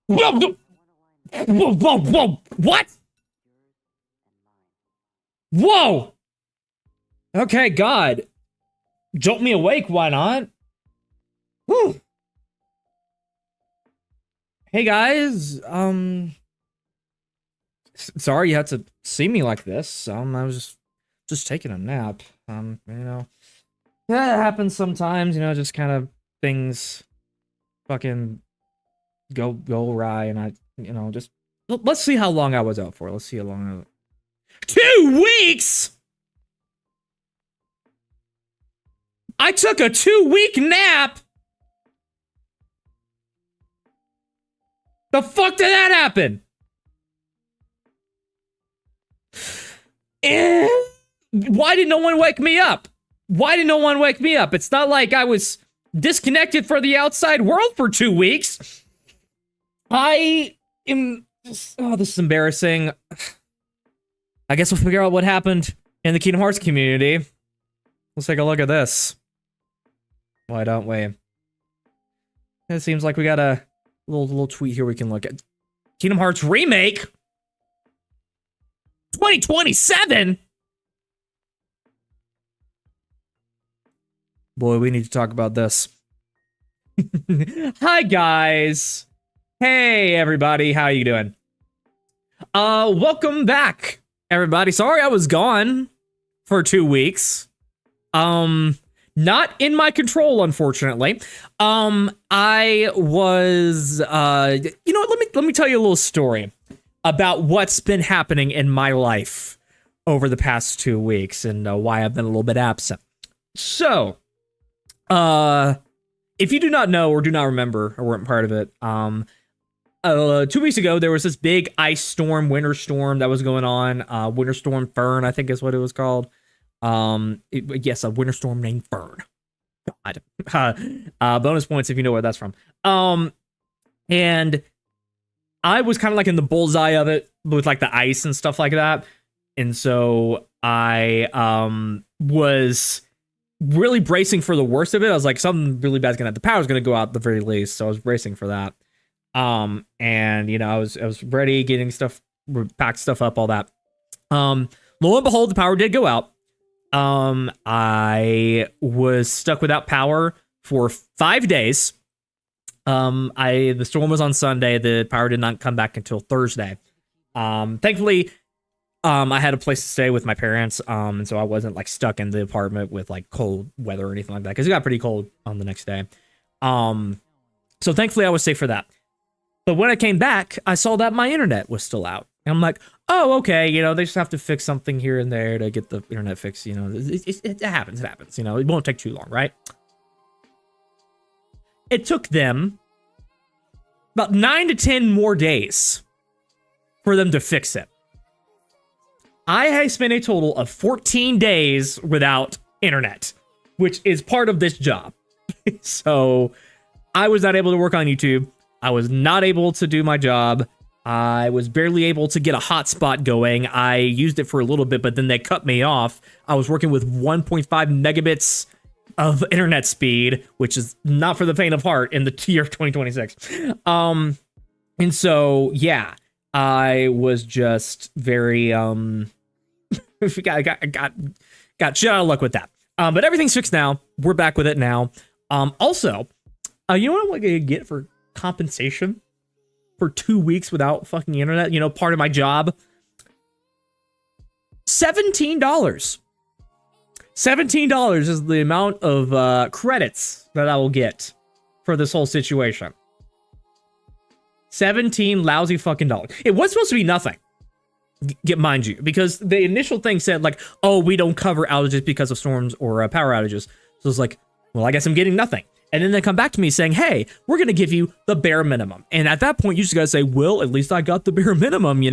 Whoa, whoa, whoa, what? Whoa! Okay, God. Jolt me awake, why not? Whew. Hey guys, sorry you had to see me like this. I was just taking a nap. Yeah, it happens sometimes, just kind of things fucking go awry, and I, just let's see how long I was out for. Let's see how long. 2 weeks. I took a 2-week nap. The fuck did that happen? Why did no one wake me up? Why did no one wake me up? It's not like I was disconnected from the outside world for 2 weeks. I am... Oh, this is embarrassing. I guess we'll figure out what happened in the Kingdom Hearts community. Let's take a look at this. Why don't we? It seems like we got a little tweet here we can look at. Kingdom Hearts Remake 2027? Boy, we need to talk about this. Hi, guys. Hey, everybody. How you doing? Welcome back, everybody. Sorry I was gone for 2 weeks. Not in my control, unfortunately. I was, you know what, let me tell you a little story about what's been happening in my life over the past 2 weeks and why I've been a little bit absent. So, if you do not know or do not remember or weren't part of it, 2 weeks ago, there was this big ice storm, winter storm that was going on. Winter Storm Fern, I think is what it was called. Yes, a winter storm named Fern. God. Bonus points if you know where that's from. And I was kind of like in the bullseye of it with like the ice and stuff like that. And so I was really bracing for the worst of it. I was like, something really bad's gonna happen. The power's gonna go out at the very least. So I was bracing for that. And I was ready, getting stuff, packed stuff up, all that. Lo and behold, the power did go out. I was stuck without power for 5 days. The storm was on Sunday. The power did not come back until Thursday. Thankfully, I had a place to stay with my parents. And so I wasn't like stuck in the apartment with like cold weather or anything like that, because it got pretty cold on the next day. So thankfully I was safe for that. But when I came back, I saw that my internet was still out. And I'm like, oh, okay, they just have to fix something here and there to get the internet fixed, it happens, it won't take too long, right? It took them about 9 to 10 more days for them to fix it. I spent a total of 14 days without internet, which is part of this job. So I was not able to work on YouTube. I was not able to do my job. I was barely able to get a hotspot going. I used it for a little bit, but then they cut me off. I was working with 1.5 megabits of internet speed, which is not for the faint of heart in the year of 2026. And so, yeah, I was just very, got shit out of luck with that. But everything's fixed now. We're back with it now. Also, you know what I'm going to get for compensation for 2 weeks without fucking internet, part of my job? $17. $17 is the amount of credits that I will get for this whole situation. 17 lousy fucking dollars. It was supposed to be nothing, mind you, because the initial thing said like, oh, we don't cover outages because of storms or power outages. So it's like, well, I guess I'm getting nothing. And then they come back to me saying, hey, we're going to give you the bare minimum. And at that point, you just got to say, well, at least I got the bare minimum,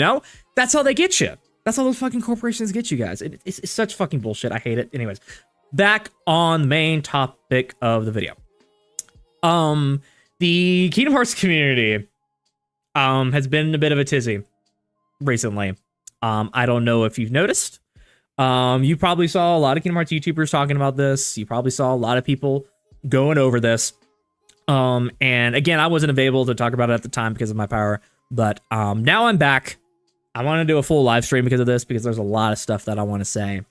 That's how they get you. That's how those fucking corporations get you guys. It's such fucking bullshit. I hate it. Anyways, back on the main topic of the video. The Kingdom Hearts community has been in a bit of a tizzy recently. I don't know if you've noticed. You probably saw a lot of Kingdom Hearts YouTubers talking about this. You probably saw a lot of people going over this. And again, I wasn't available to talk about it at the time because of my power, but now I'm back. I want to do a full live stream because of this, because there's a lot of stuff that I want to say.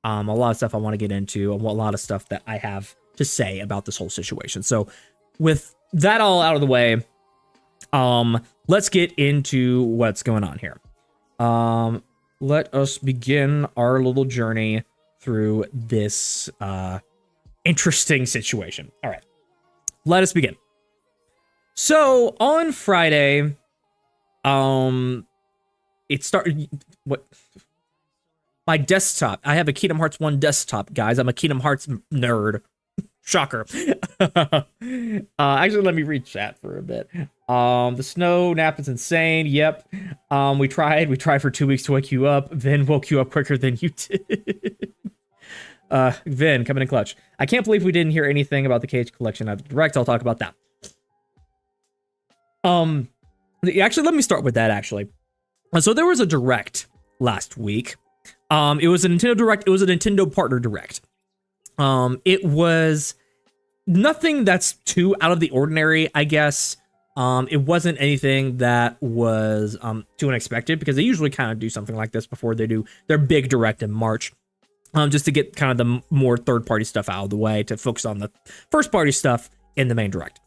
A lot of stuff I want to get into, a lot of stuff that I have to say about this whole situation. So with that all out of the way, let's get into what's going on here. Let us begin our little journey through this interesting situation. All right, let us begin. So on Friday, it started. What? My desktop. I have a Kingdom Hearts 1 desktop, guys. I'm a Kingdom Hearts nerd. Shocker. Actually, let me read chat for a bit. The snow nap is insane. Yep. We tried for 2 weeks to wake you up. Vin woke you up quicker than you did. Vin, coming in clutch. I can't believe we didn't hear anything about the Cage collection at the Direct. I'll talk about that. Actually, let me start with that, actually. So there was a Direct last week. It was a Nintendo Direct. It was a Nintendo Partner Direct. It was nothing that's too out of the ordinary, I guess. It wasn't anything that was too unexpected, because they usually kind of do something like this before they do their big Direct in March. Just to get kind of the more third-party stuff out of the way, to focus on the first-party stuff in the main Direct.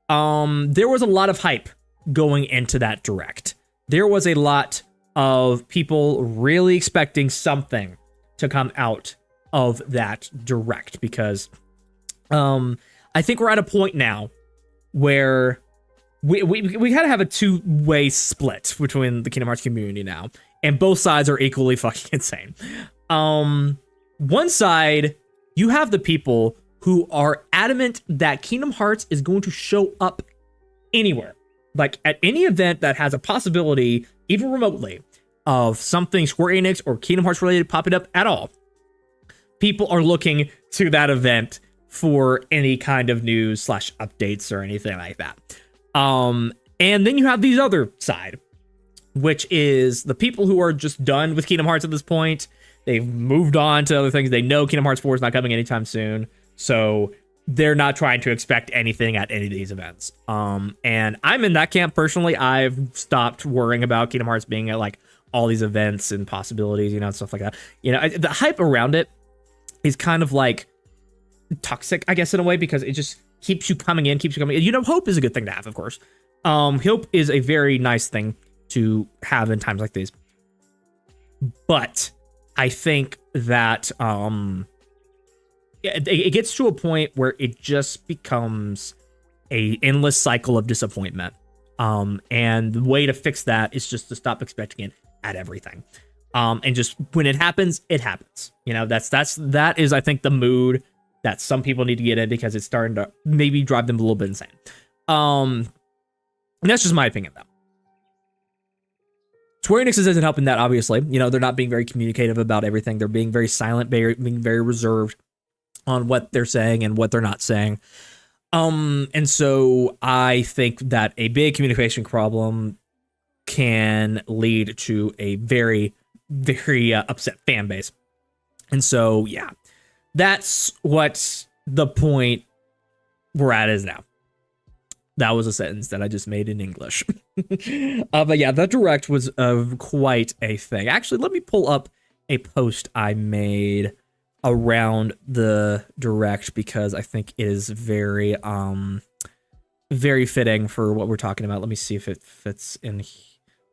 There was a lot of hype going into that Direct. There was a lot of people really expecting something to come out of that Direct, because I think we're at a point now where we kind of have a two-way split between the Kingdom Hearts community now, and both sides are equally fucking insane. One side, you have the people who are adamant that Kingdom Hearts is going to show up anywhere. Like, at any event that has a possibility, even remotely, of something Square Enix or Kingdom Hearts related popping up at all. People are looking to that event for any kind of news / updates or anything like that. And then you have the other side, which is the people who are just done with Kingdom Hearts at this point. They've moved on to other things. They know Kingdom Hearts 4 is not coming anytime soon, so they're not trying to expect anything at any of these events. And I'm in that camp personally. I've stopped worrying about Kingdom Hearts being at like all these events and possibilities, you know, and stuff like that. You know, the hype around it is kind of like toxic, I guess, in a way, because it just keeps you coming in, You know, hope is a good thing to have, of course. Hope is a very nice thing to have in times like these. But I think that it gets to a point where it just becomes a endless cycle of disappointment. And the way to fix that is just to stop expecting it at everything. And just when it happens, it happens. You know, that is, I think, the mood that some people need to get in, because it's starting to maybe drive them a little bit insane. And that's just my opinion, though. Square Enix isn't helping that, obviously. You know, they're not being very communicative about everything. They're being very silent, being very reserved on what they're saying and what they're not saying. And so I think that a big communication problem can lead to a very, very upset fan base. And so, yeah, that's what the point we're at is now. That was a sentence that I just made in English. But yeah, that Direct was quite a thing. Actually, let me pull up a post I made around the Direct, because I think it is very, very fitting for what we're talking about. Let me see if it fits in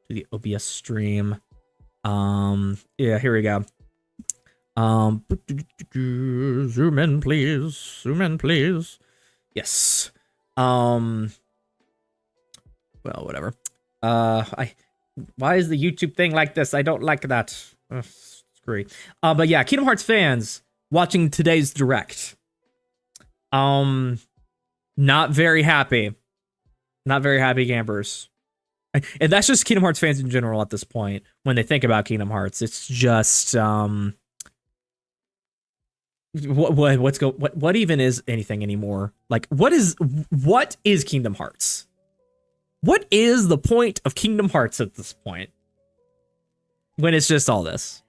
the OBS stream. Yeah, here we go. Zoom in, please. Zoom in, please. Yes. Well, whatever. Why is the YouTube thing like this? I don't like that. Screwy. But yeah, Kingdom Hearts fans watching today's Direct. Not very happy. Not very happy campers. And that's just Kingdom Hearts fans in general at this point. When they think about Kingdom Hearts, it's just what even is anything anymore? Like, what is Kingdom Hearts? What is the point of Kingdom Hearts at this point? When it's just all this.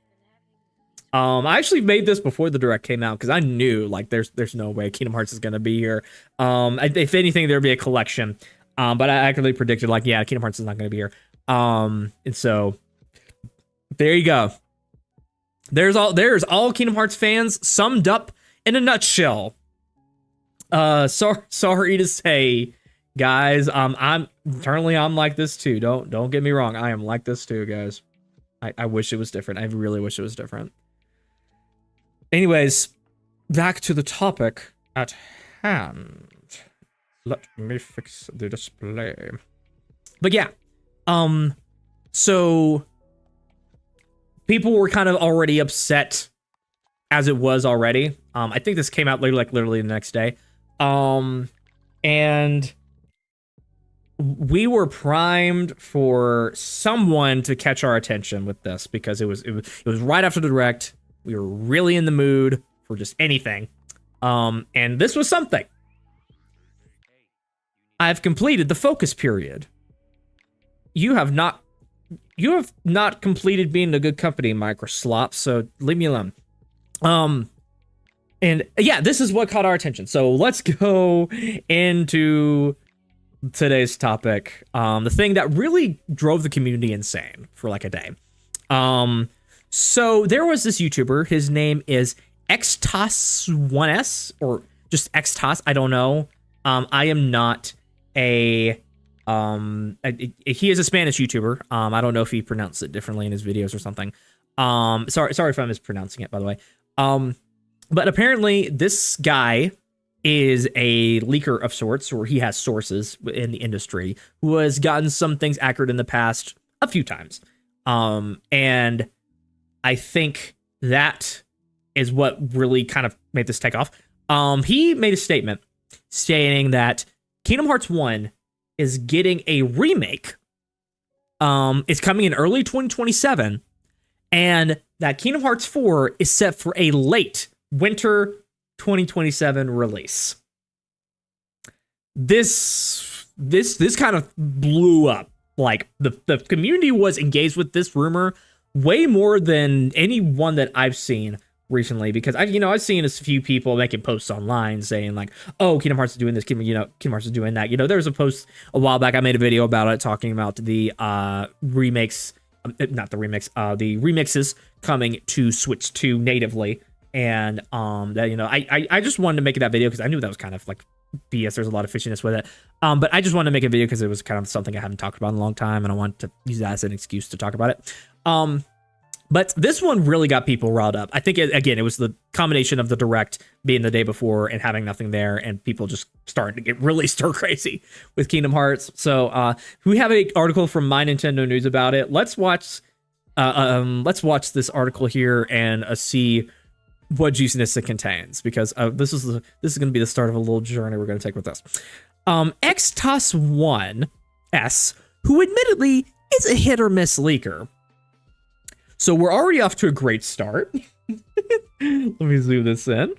I actually made this before the direct came out because I knew like there's no way Kingdom Hearts is gonna be here. If anything, there'd be a collection. But I actually predicted like, yeah, Kingdom Hearts is not gonna be here. And so there you go. There's all Kingdom Hearts fans summed up in a nutshell. Sorry to say, guys, I'm like this too. Don't get me wrong. I am like this too, guys. I wish it was different. I really wish it was different. Anyways, back to the topic at hand. Let me fix the display. But yeah, so people were kind of already upset as it was already. I think this came out literally the next day. And we were primed for someone to catch our attention with this because it was right after the direct. We were really in the mood for just anything. And this was something. I've completed the focus period. You have not completed being a good company, Microslop, so leave me alone. And yeah, this is what caught our attention. So let's go into today's topic. The thing that really drove the community insane for like a day. So there was this YouTuber. His name is XTOS1S or just XTOS. I don't know. I am not a he is a Spanish YouTuber. I don't know if he pronounced it differently in his videos or something. Sorry if I'm mispronouncing it, by the way. But apparently this guy is a leaker of sorts, or he has sources in the industry who has gotten some things accurate in the past a few times. And I think that is what really kind of made this take off. He made a statement stating that Kingdom Hearts 1 is getting a remake. It's coming in early 2027, and that Kingdom Hearts 4 is set for a late winter 2027 release. This kind of blew up. Like the community was engaged with this rumor way more than anyone that I've seen recently, because I've seen a few people making posts online saying like, oh, Kingdom Hearts is doing this, Kingdom Hearts is doing that. There was a post a while back. I made a video about it talking about the remakes, not the remakes, the remixes coming to Switch 2 natively. And that, I just wanted to make that video because I knew that was kind of like BS. There's a lot of fishiness with it. But I just wanted to make a video because it was kind of something I haven't talked about in a long time, and I wanted to use that as an excuse to talk about it. But this one really got people riled up. I think, it was the combination of the direct being the day before and having nothing there, and people just starting to get really stir crazy with Kingdom Hearts. So we have an article from My Nintendo News about it. Let's watch this article here and see what juiciness it contains, because this is going to be the start of a little journey we're going to take with this. XTOS1S, who admittedly is a hit or miss leaker. So we're already off to a great start. Let me zoom this in.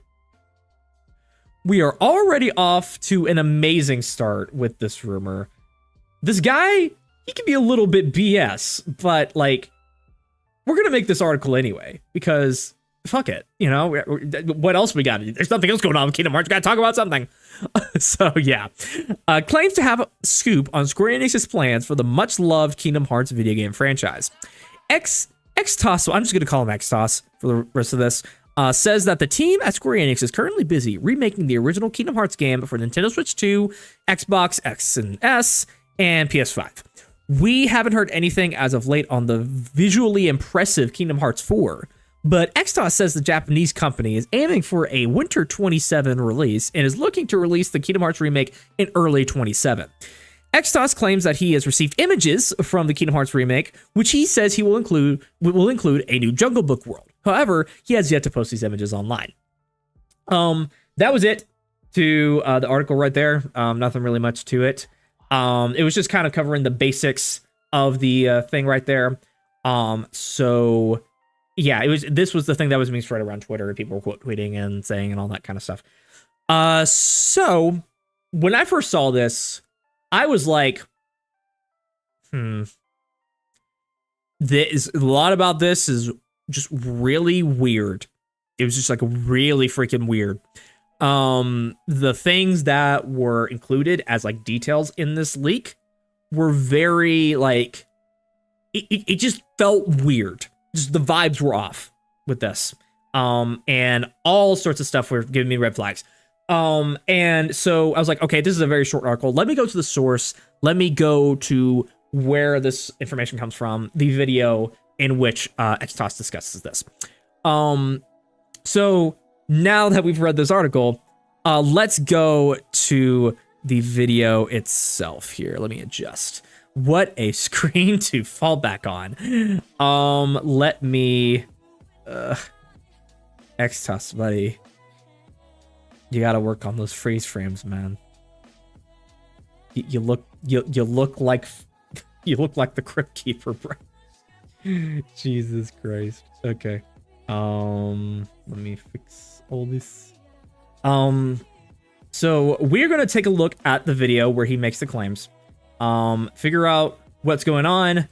We are already off to an amazing start with this rumor. This guy, he can be a little bit BS, but like, we're going to make this article anyway, because fuck it. What else we got? There's nothing else going on with Kingdom Hearts. We got to talk about something. So yeah. Claims to have a scoop on Square Enix's plans for the much loved Kingdom Hearts video game franchise. XTOS, so I'm just going to call him XTOS for the rest of this, says that the team at Square Enix is currently busy remaking the original Kingdom Hearts game for Nintendo Switch 2, Xbox X and S, and PS5. We haven't heard anything as of late on the visually impressive Kingdom Hearts 4, but XTOS says the Japanese company is aiming for a winter 27 release and is looking to release the Kingdom Hearts remake in early 27. XTOS claims that he has received images from the Kingdom Hearts remake, which he says he will include a new Jungle Book world. However, he has yet to post these images online. That was it to the article right there. Nothing really much to it. It was just kind of covering the basics of the thing right there. So yeah, this was the thing that was being spread around Twitter, and people were quote tweeting and saying and all that kind of stuff. So when I first saw this, I was like, this, a lot about this is just really weird. It was just like really freaking weird. The things that were included as like details in this leak were very like, it just felt weird. Just the vibes were off with this. And all sorts of stuff were giving me red flags. And so I was like, okay, this is a very short article. Let me go to the source. Let me go to where this information comes from, the video in which Xtos discusses this. So now that we've read this article, let's go to the video itself here. Let me adjust. What a screen to fall back on. Let me Xtos, buddy. You gotta work on those freeze frames, man. You look like the Crypt Keeper, bro. Jesus Christ. Okay. Let me fix all this. So we're gonna take a look at the video where he makes the claims. Figure out what's going on,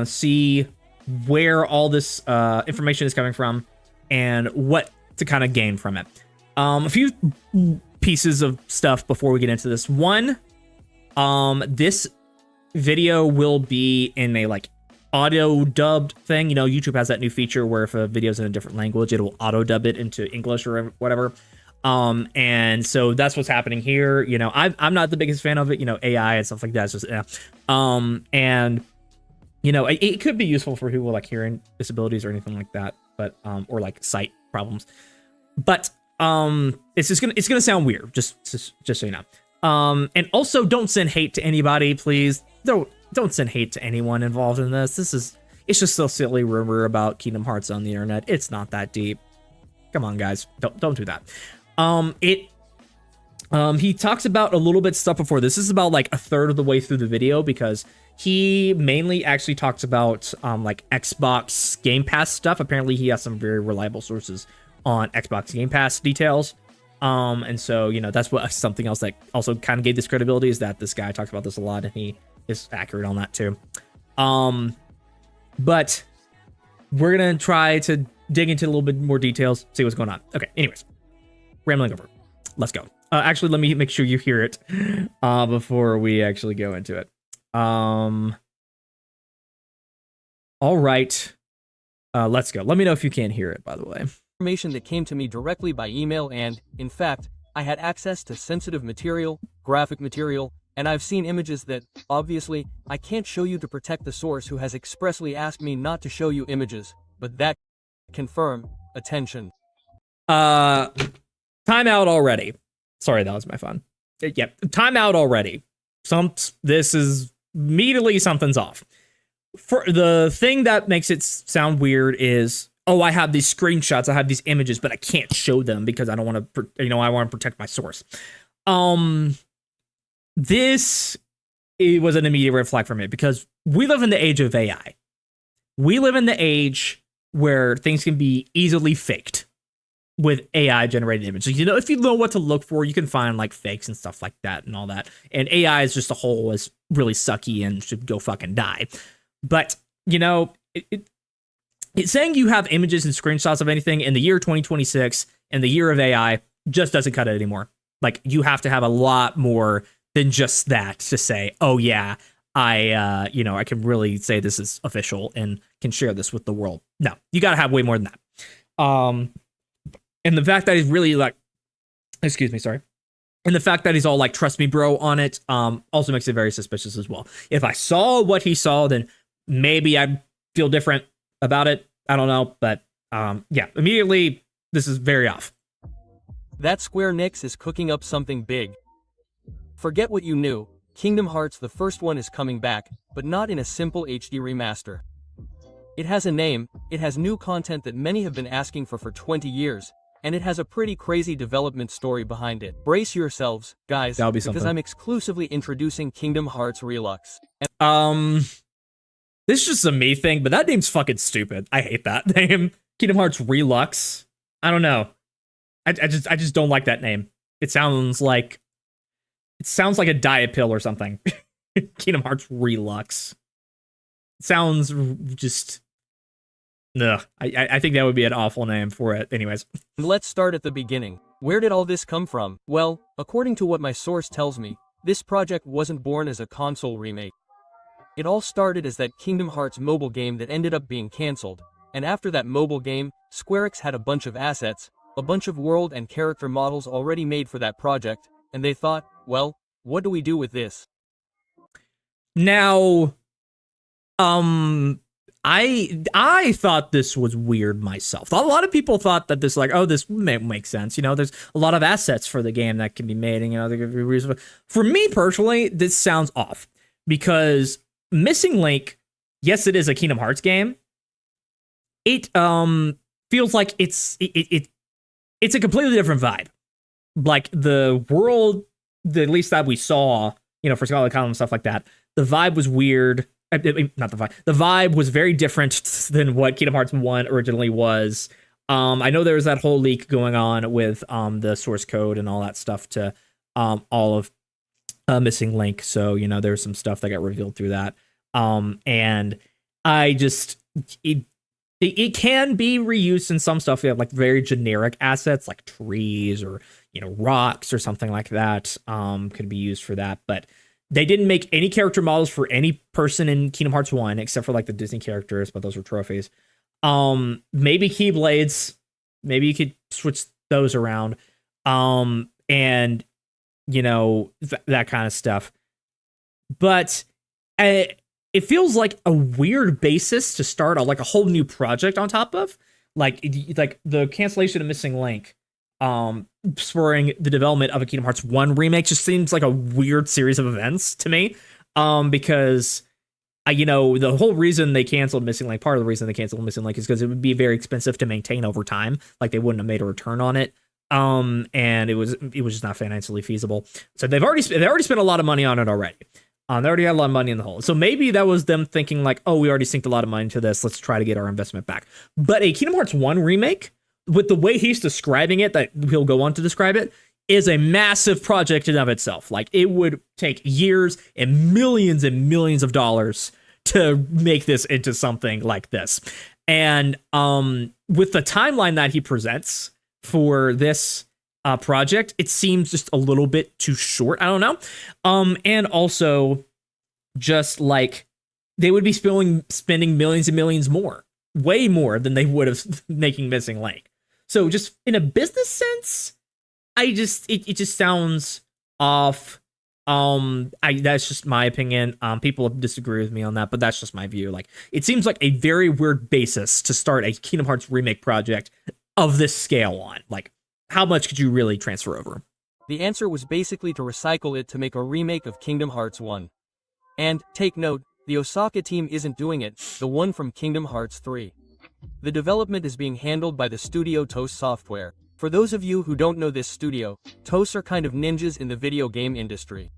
see where all this information is coming from, and what to kind of gain from it. A few pieces of stuff before we get into this. One, this video will be in a like auto dubbed thing. You know, YouTube has that new feature where if a video's in a different language, it will auto dub it into English or whatever. And so that's what's happening here. You know, I'm not the biggest fan of it, you know, AI and stuff like that. It's just, and you know, it could be useful for people like hearing disabilities or anything like that, but, or like sight problems, but, it's gonna sound weird, just so you know. And also don't send hate to anybody, please. Don't send hate to anyone involved in this. It's just a silly rumor about Kingdom Hearts on the internet. It's not that deep. Come on, guys. Don't do that. He talks about a little bit stuff before this. This is about like a third of the way through the video because he mainly actually talks about like Xbox Game Pass stuff. Apparently he has some very reliable sources on Xbox Game Pass details. And so, you know, that's something else that also kind of gave this credibility, is that this guy talks about this a lot and he is accurate on that too. But we're going to try to dig into a little bit more details, see what's going on. Okay, anyways, rambling over. Let's go. Actually, let me make sure you hear it before we actually go into it. All right. Let's go. Let me know if you can't hear it, by the way. Information that came to me directly by email, and, in fact, I had access to sensitive material, graphic material, and I've seen images that, obviously, I can't show you to protect the source who has expressly asked me not to show you images, but that confirm, attention. Time out already. Sorry, that was my phone. Yep, time out already. This is immediately something's off. For the thing that makes it sound weird is, oh, I have these screenshots, I have these images, but I can't show them because I don't want to, you know, I want to protect my source. It was an immediate red flag for me because we live in the age of AI. We live in the age where things can be easily faked with AI generated images. You know, if you know what to look for, you can find like fakes and stuff like that and all that. And AI is just a whole is really sucky and should go fucking die. But, you know, it's saying you have images and screenshots of anything in the year 2026 and the year of AI just doesn't cut it anymore. Like, you have to have a lot more than just that to say, oh yeah, I can really say this is official and can share this with the world. No, you got to have way more than that. And the fact that he's really like, excuse me, sorry. And the fact that he's all like, trust me, bro, on it, also makes it very suspicious as well. If I saw what he saw, then maybe I'd feel different about it. I don't know, but yeah, immediately this is very off. That Square Enix is cooking up something big. Forget what you knew. Kingdom Hearts, the first one, is coming back, but not in a simple HD remaster. It has a name, it has new content that many have been asking for 20 years, and it has a pretty crazy development story behind it. Brace yourselves, guys, because I'm exclusively introducing Kingdom Hearts Relux. This is just a me thing, but that name's fucking stupid. I hate that name. Kingdom Hearts Relux. I don't know. I just don't like that name. It sounds like a diet pill or something. Kingdom Hearts Relux. It sounds just. No, I think that would be an awful name for it. Anyways. Let's start at the beginning. Where did all this come from? Well, according to what my source tells me, this project wasn't born as a console remake. It all started as that Kingdom Hearts mobile game that ended up being cancelled, and after that mobile game, Square Enix had a bunch of assets, a bunch of world and character models already made for that project, and they thought, well, what do we do with this? Now, I thought this was weird myself. A lot of people thought that this, like, oh, this makes sense. You know, there's a lot of assets for the game that can be made, and, you know, there could be reasons. For me personally, this sounds off because Missing Link, yes, it is a Kingdom Hearts game. It feels like it's a completely different vibe. Like the world, at least that we saw, you know, for Scarlet Column and stuff like that, the vibe was weird. Not the vibe. The vibe was very different than what Kingdom Hearts 1 originally was. I know there was that whole leak going on with the source code and all that stuff to all of Missing Link. So, you know, there's some stuff that got revealed through that. And I just it can be reused in some stuff. You have like very generic assets like trees or, you know, rocks or something like that. Could be used for that, but they didn't make any character models for any person in Kingdom Hearts 1 except for like the Disney characters, but those were trophies. Maybe Keyblades. Maybe you could switch those around. And you know, that kind of stuff. But it feels like a weird basis to start like a whole new project on top of. Like the cancellation of Missing Link spurring the development of a Kingdom Hearts 1 remake just seems like a weird series of events to me. Because you know, the whole reason they canceled Missing Link, part of the reason they canceled Missing Link is because it would be very expensive to maintain over time. Like they wouldn't have made a return on it. And it was just not financially feasible. So they already spent a lot of money on it already. They already had a lot of money in the hole. So maybe that was them thinking like, oh, we already synced a lot of money into this. Let's try to get our investment back. But a Kingdom Hearts 1 remake, with the way he's describing it, that he'll go on to describe it, is a massive project in of itself. Like it would take years and millions of dollars to make this into something like this. And with the timeline that he presents for this project, it seems just a little bit too short. I don't know. And also just like they would be spending millions and millions more, way more than they would have making Missing Link. So just in a business sense, it just sounds off. That's just my opinion. People disagree with me on that, but that's just my view. Like it seems like a very weird basis to start a Kingdom Hearts remake project of this scale on. Like how much could you really transfer over? The answer was basically to recycle it to make a remake of Kingdom Hearts 1. And, take note, the Osaka team isn't doing it, the one from Kingdom Hearts 3. The development is being handled by the studio TOS Software. For those of you who don't know this studio, TOS are kind of ninjas in the video game industry.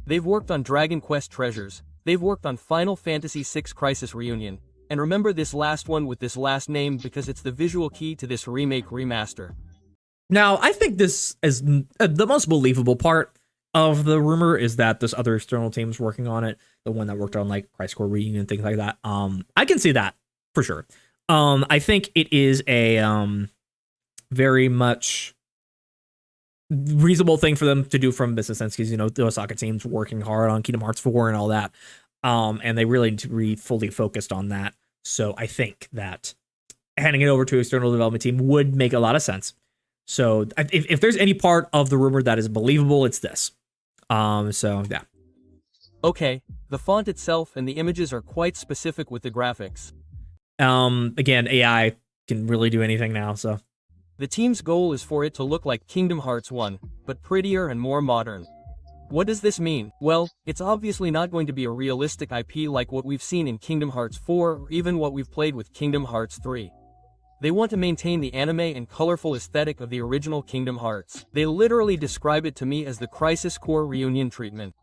They've worked on Dragon Quest Treasures, they've worked on Final Fantasy VI Crisis Reunion, and remember this last one with this last name because it's the visual key to this remake remaster. Now, I think this is the most believable part of the rumor is that this other external team is working on it. The one that worked on like Crisis Core Reunion and things like that. I can see that for sure. I think it is a very much reasonable thing for them to do from a business sense because, you know, the Osaka team's working hard on Kingdom Hearts 4 and all that. And they really need to be fully focused on that. So I think that handing it over to an external development team would make a lot of sense. So if there's any part of the rumor that is believable, it's this. So yeah. Okay, the font itself and the images are quite specific with the graphics. Again, AI can really do anything now, so. The team's goal is for it to look like Kingdom Hearts 1, but prettier and more modern. What does this mean? Well, it's obviously not going to be a realistic IP like what we've seen in Kingdom Hearts 4 or even what we've played with Kingdom Hearts 3. They want to maintain the anime and colorful aesthetic of the original Kingdom Hearts. They literally describe it to me as the Crisis Core Reunion treatment.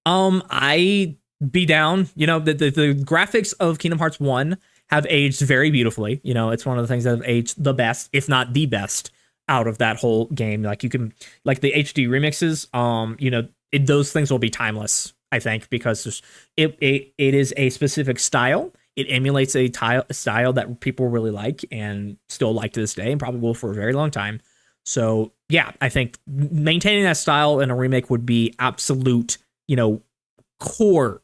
I be down. You know, the graphics of Kingdom Hearts 1 have aged very beautifully. You know, it's one of the things that have aged the best, if not the best, out of that whole game. Like you can, like the HD remixes, you know, those things will be timeless, I think, because it is a specific style. It emulates a style that people really like and still like to this day, and probably will for a very long time. So yeah, I think maintaining that style in a remake would be absolute, you know, core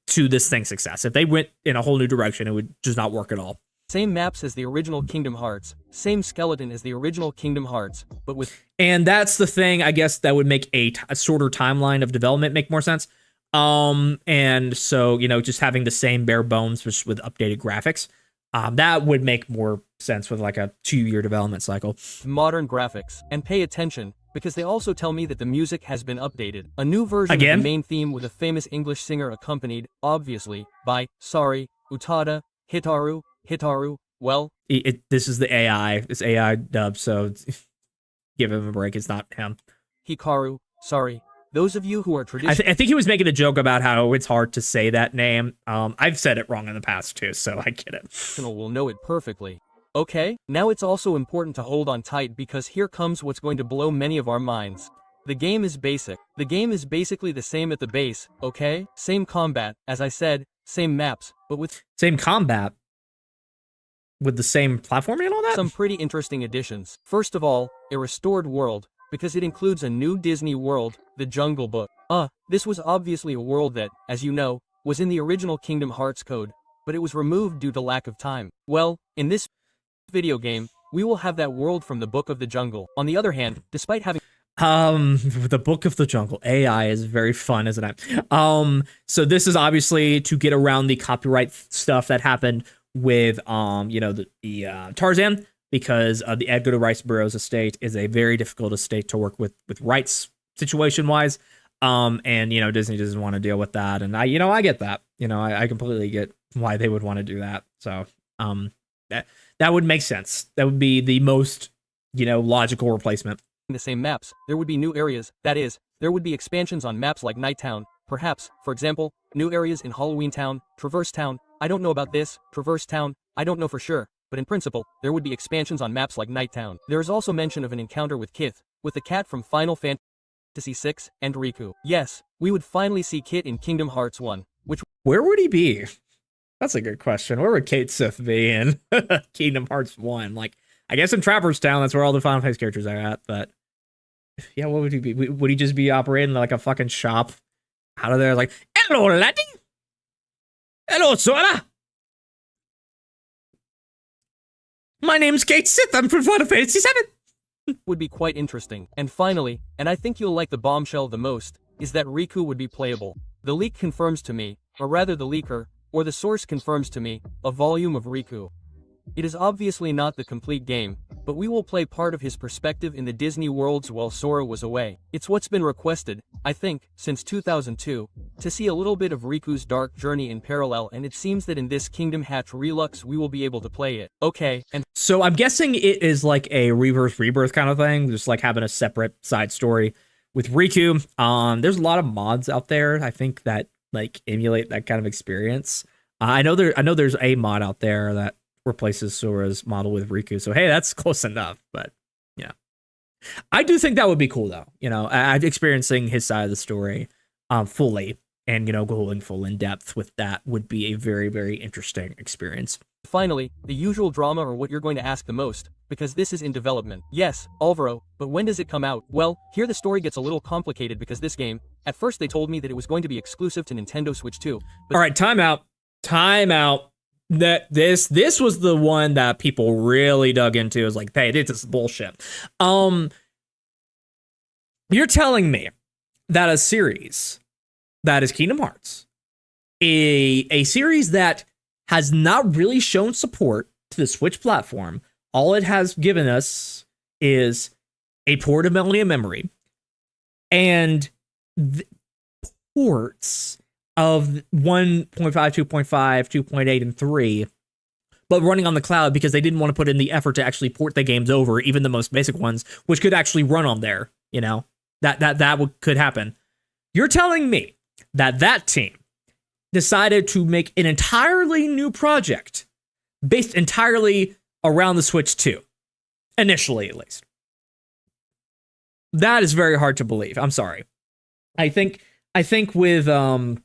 to this thing's success. If they went in a whole new direction, it would just not work at all. Same maps as the original Kingdom Hearts, same skeleton as the original Kingdom Hearts, but with... And that's the thing, I guess, that would make a shorter timeline of development make more sense. And so, you know, just having the same bare bones just with updated graphics, that would make more sense with like a 2-year development cycle. Modern graphics. And pay attention, because they also tell me that the music has been updated. A new version of the main theme with a famous English singer accompanied, obviously, by, Utada, Hitaru, well... This is the AI. It's AI dub, so give him a break. It's not him. Hikaru, sorry. Those of you who are traditional... I think he was making a joke about how it's hard to say that name. I've said it wrong in the past, too, so I get it. ...will know it perfectly. Okay, now it's also important to hold on tight because here comes what's going to blow many of our minds. The game is basic. The game is basically the same at the base, okay? Same combat, as I said, same maps, but with... Same combat? With the same platforming and all that? Some pretty interesting additions. First of all, a restored world, because it includes a new Disney world, the Jungle Book. This was obviously a world that, as you know, was in the original Kingdom Hearts code, but it was removed due to lack of time. Well, in this video game, we will have that world from the Book of the Jungle. On the other hand, despite having... The Book of the Jungle. AI is very fun, isn't it? So this is obviously to get around the copyright stuff that happened with, you know, the Tarzan, because the Edgar Rice Burroughs estate is a very difficult estate to work with rights situation wise. And, you know, Disney doesn't want to deal with that. And I get that, you know, I completely get why they would want to do that. So, that would make sense. That would be the most, you know, logical replacement. The same maps, there would be new areas, that is, there would be expansions on maps like Night Town, perhaps, for example, new areas in Halloween Town, Traverse Town. I don't know about this, Traverse Town, I don't know for sure, but in principle, there would be expansions on maps like Night Town. There is also mention of an encounter with Kith, with the cat from Final Fantasy VI, and Riku. Yes, we would finally see Kit in Kingdom Hearts 1, which... Where would he be? That's a good question. Where would Kate Sith be in Kingdom Hearts 1? Like, I guess in Traverse Town, that's where all the Final Fantasy characters are at, but... Yeah, what would he be? Would he just be operating like a fucking shop out of there? Like, hello, laddie. Hello, Sora. My name's Kate Sith. I'm from Final Fantasy VII. Would be quite interesting. And finally, and I think you'll like the bombshell the most, is that Riku would be playable. The leak confirms to me, or rather the leaker, or the source confirms to me, a volume of Riku. It is obviously not the complete game, but we will play part of his perspective in the Disney worlds while Sora was away. It's what's been requested, I think, since 2002, to see a little bit of Riku's dark journey in parallel, and it seems that in this Kingdom Hearts Relux we will be able to play it. Okay, and so I'm guessing it is like a rebirth kind of thing, just like having a separate side story with Riku. There's a lot of mods out there, I think, that like emulate that kind of experience. I know there's a mod out there that replaces Sora's model with Riku. So, hey, that's close enough. But, yeah. I do think that would be cool, though. You know, experiencing his side of the story fully and, you know, going full in depth with that would be a very, very interesting experience. Finally, the usual drama, or what you're going to ask the most, because this is in development. Yes, Alvaro, but when does it come out? Well, here the story gets a little complicated because this game, at first they told me that it was going to be exclusive to Nintendo Switch 2. All right, time out. That this was the one that people really dug into. It was like, hey, this is bullshit. You're telling me that a series that is Kingdom Hearts, a series that has not really shown support to the Switch platform, all it has given us is a port of Melody of Memory and ports of 1.5, 2.5, 2.8, and 3, but running on the cloud because they didn't want to put in the effort to actually port the games over, even the most basic ones, which could actually run on there. You know, that could happen. You're telling me that team decided to make an entirely new project based entirely around the Switch 2, initially at least. That is very hard to believe. I'm sorry. I think with the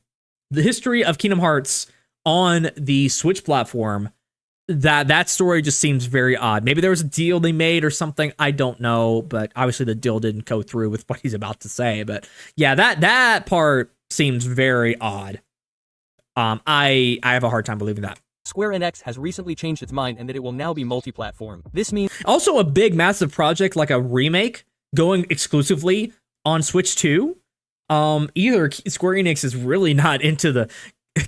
history of Kingdom Hearts on the Switch platform, that story just seems very odd. Maybe there was a deal they made or something. I don't know, but obviously the deal didn't go through with what he's about to say. But yeah, that part seems very odd. I have a hard time believing that. Square Enix has recently changed its mind and that it will now be multi-platform. This means also a big, massive project like a remake going exclusively on Switch 2. Either Square Enix is really not into the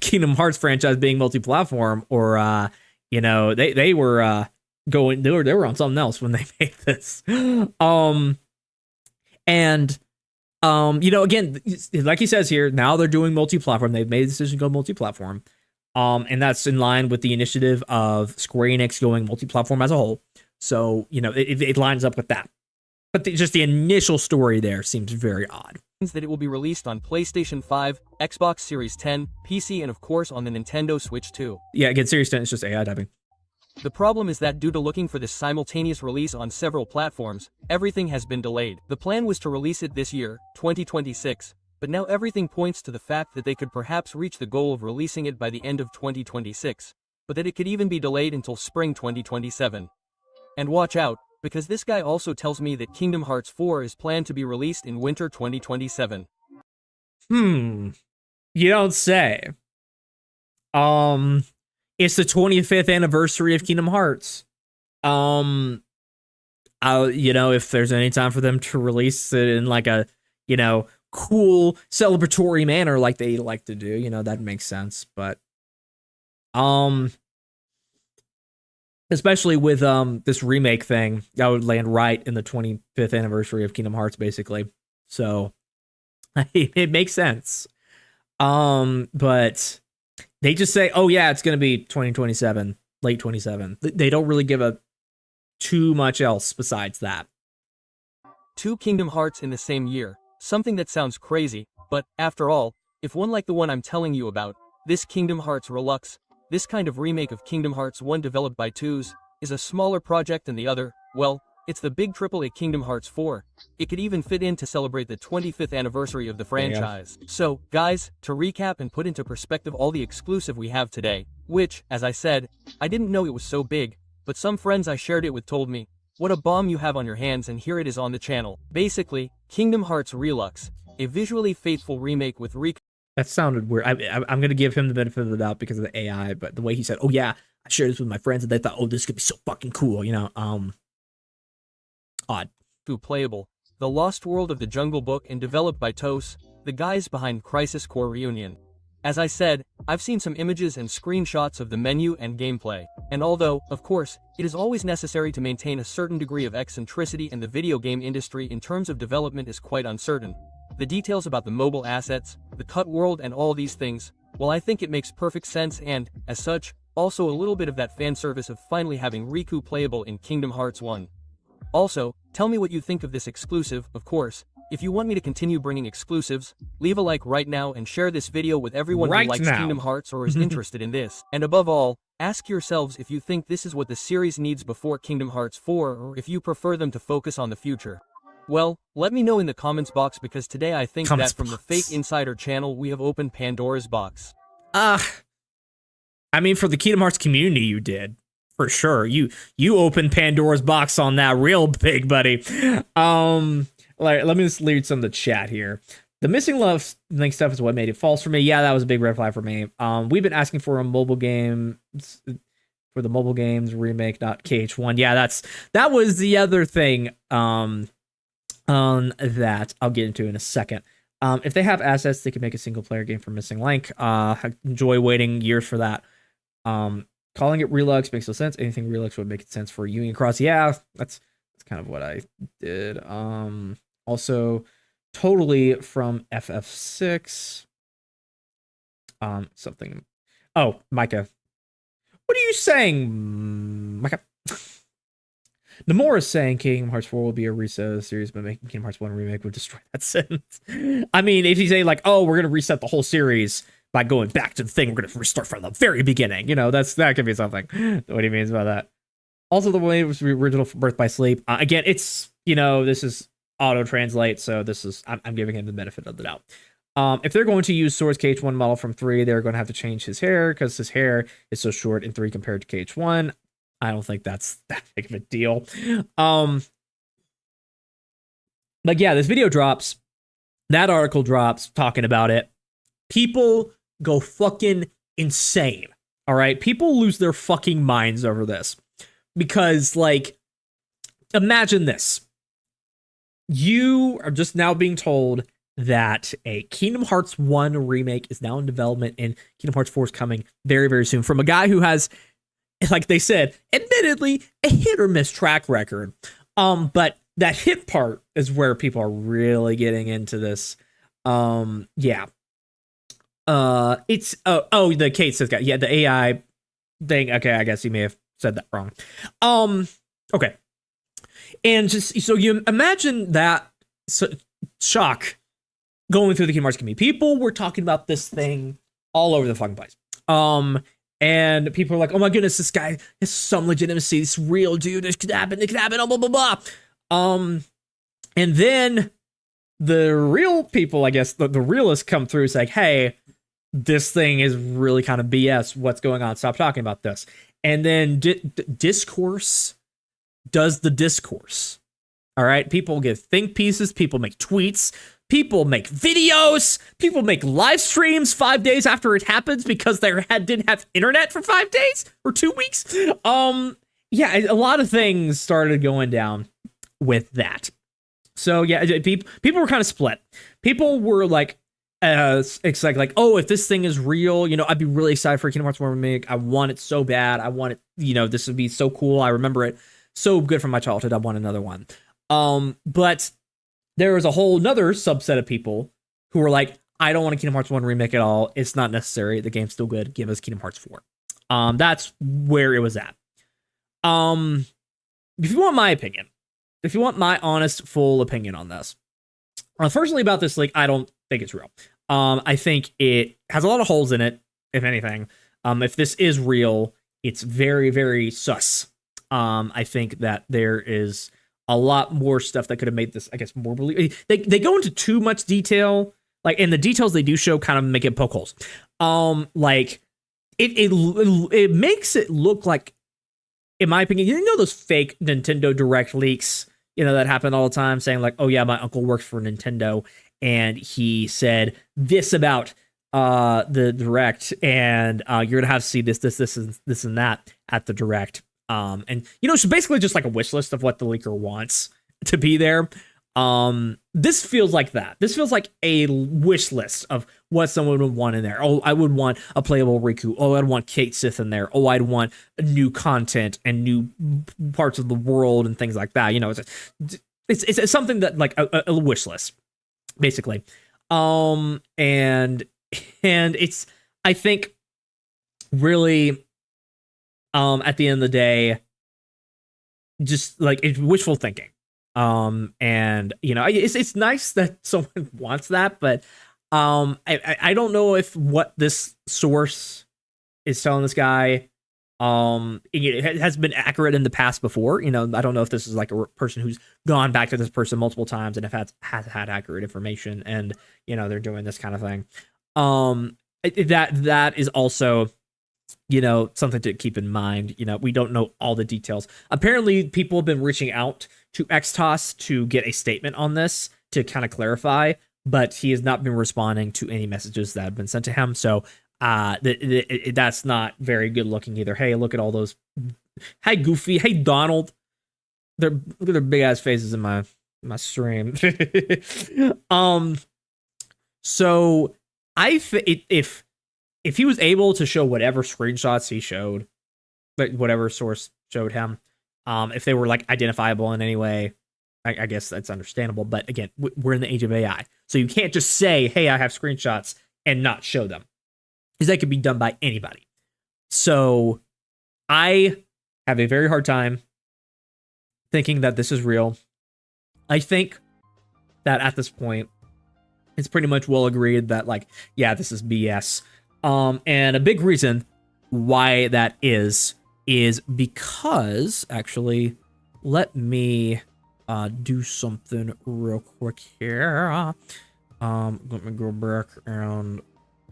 Kingdom Hearts franchise being multi-platform, or they were on something else when they made this. Again, like he says here, now they're doing multi-platform. They've made the decision to go multi-platform. And that's in line with the initiative of Square Enix going multi-platform as a whole. So, it lines up with that. But just the initial story there seems very odd. That it will be released on PlayStation 5, Xbox Series 10, PC, and of course on the Nintendo Switch 2. Yeah, again, Series 10 is just AI typing. The problem is that due to looking for this simultaneous release on several platforms, everything has been delayed. The plan was to release it this year, 2026, but now everything points to the fact that they could perhaps reach the goal of releasing it by the end of 2026, but that it could even be delayed until spring 2027. And watch out, because this guy also tells me that Kingdom Hearts 4 is planned to be released in winter 2027. You don't say. It's the 25th anniversary of Kingdom Hearts. If there's any time for them to release it in like a, cool celebratory manner like they like to do, that makes sense. But, especially with this remake thing, that would land right in the 25th anniversary of Kingdom Hearts, basically. So it makes sense. But they just say, oh yeah, it's gonna be 2027, late 27. They don't really give a too much else besides that. 2 Kingdom Hearts in the same year. Something that sounds crazy, but after all, if one like the one I'm telling you about, this Kingdom Hearts Relux, this kind of remake of Kingdom Hearts 1 developed by TOOS, is a smaller project than the other, well, it's the big AAA Kingdom Hearts 4. It could even fit in to celebrate the 25th anniversary of the franchise. Yeah. So, guys, to recap and put into perspective all the exclusive we have today, which, as I said, I didn't know it was so big, but some friends I shared it with told me, what a bomb you have on your hands, and here it is on the channel. Basically, Kingdom Hearts Relux, a visually faithful remake with That sounded weird. I'm going to give him the benefit of the doubt because of the AI, but the way he said, oh yeah, I shared this with my friends and they thought, oh, this could be so fucking cool, odd. Playable. The Lost World of the Jungle Book and developed by TOOS, the guys behind Crisis Core Reunion. As I said, I've seen some images and screenshots of the menu and gameplay, and although, of course, it is always necessary to maintain a certain degree of eccentricity in the video game industry in terms of development is quite uncertain, the details about the mobile assets, the cut world and all these things, well, I think it makes perfect sense and, as such, also a little bit of that fan service of finally having Riku playable in Kingdom Hearts 1. Also, tell me what you think of this exclusive, of course. If you want me to continue bringing exclusives, leave a like right now and share this video with everyone who likes Kingdom Hearts or is interested in this. And above all, ask yourselves if you think this is what the series needs before Kingdom Hearts 4 or if you prefer them to focus on the future. Well, let me know in the comments box because today I think that from the fake insider channel we have opened Pandora's box. I mean, for the Kingdom Hearts community you did. For sure. You opened Pandora's box on that real big, buddy. Let me just read some of the chat here. The missing love link stuff is what made it false for me. Yeah, that was a big red flag for me. We've been asking for a mobile game for the mobile games remake, not KH1. Yeah, that was the other thing on that I'll get into in a second. If they have assets, they can make a single player game for Missing Link. I enjoy waiting years for that. Calling it Relux makes no sense. Anything Relux would make sense for Union Cross. Yeah, that's kind of what I did. Also, totally from FF6. Something. Oh, Micah. What are you saying, Micah? Namor is saying Kingdom Hearts 4 will be a reset of the series, but making Kingdom Hearts 1 remake would destroy that sentence. I mean, if you say like, oh, we're going to reset the whole series, by going back to the thing, we're gonna restart from the very beginning. That could be something. What he means by that. Also, the way it was the original Birth by Sleep. Again, it's this is auto translate, so this is I'm giving him the benefit of the doubt. If they're going to use Sora's KH1 model from 3, they're going to have to change his hair because his hair is so short in 3 compared to KH1. I don't think that's that big of a deal. But yeah, this video drops. That article drops talking about it. People go fucking insane. All right, people lose their fucking minds over this because, like, imagine this: you are just now being told that a Kingdom Hearts 1 remake is now in development and Kingdom Hearts 4 is coming very, very soon from a guy who has, like they said, admittedly, a hit or miss track record. But that hit part is where people are really getting into this. Yeah. It's the Kate says guy. Yeah, the AI thing. Okay, I guess he may have said that wrong. Okay. And just so you imagine that shock going through the Kingdom Hearts community. People were talking about this thing all over the fucking place. And people are like, oh my goodness, this guy has some legitimacy. It's real, dude. This could happen. It could happen. Blah, blah, blah. And then the real people, I guess, the realists come through and say, hey, this thing is really kind of BS. What's going on? Stop talking about this. And then discourse does the discourse. All right. People give think pieces. People make tweets. People make videos. People make live streams 5 days after it happens because they didn't have internet for 5 days or 2 weeks. Yeah, a lot of things started going down with that. So yeah, people were kind of split. People were like, excited, like, oh, if this thing is real, I'd be really excited for Kingdom Hearts 1 Remake. I want it so bad. I want it, this would be so cool. I remember it so good from my childhood. I want another one. But there was a whole nother subset of people who were like, I don't want a Kingdom Hearts 1 remake at all. It's not necessary. The game's still good. Give us Kingdom Hearts 4. That's where it was at. If you want my opinion, if you want my honest, full opinion on this, firstly about this leak, I don't think it's real. I think it has a lot of holes in it, if anything. If this is real, it's very, very sus. I think that there is a lot more stuff that could have made this, I guess, more believable. They go into too much detail, like, and the details they do show kind of make it poke holes. Like it makes it look like, in my opinion, those fake Nintendo Direct leaks, that happen all the time, saying like, oh yeah, my uncle works for Nintendo and he said this about the Direct, and you're gonna have to see this and that at the Direct. And it's basically just like a wish list of what the leaker wants to be there. This feels like that. This feels like a wish list of what someone would want in there. Oh, I would want a playable Riku. Oh, I'd want Kate Sith in there. Oh, I'd want new content and new parts of the world and things like that. It's something that, like, a wish list, basically. And it's, I think, really, at the end of the day, just like, it's wishful thinking. And it's nice that someone wants that, but I don't know if what this source is telling this guy it has been accurate in the past before. I don't know if this is like a person who's gone back to this person multiple times and has had accurate information, and they're doing this kind of thing. That is also something to keep in mind. We don't know all the details. Apparently, people have been reaching out to Xtos to get a statement on this to kind of clarify, but he has not been responding to any messages that have been sent to him. So that's not very good looking either. Hey, look at all those. Hey, Goofy. Hey, Donald. Look at their big ass faces in my stream. So if he was able to show whatever screenshots he showed, like whatever source showed him, if they were like identifiable in any way, I guess that's understandable. But again, we're in the age of AI, so you can't just say, "Hey, I have screenshots," and not show them, because that could be done by anybody. So I have a very hard time thinking that this is real. I think that at this point, it's pretty much well agreed that, like, yeah, this is BS. And a big reason why that is because, actually, let me do something real quick here. Let me go back and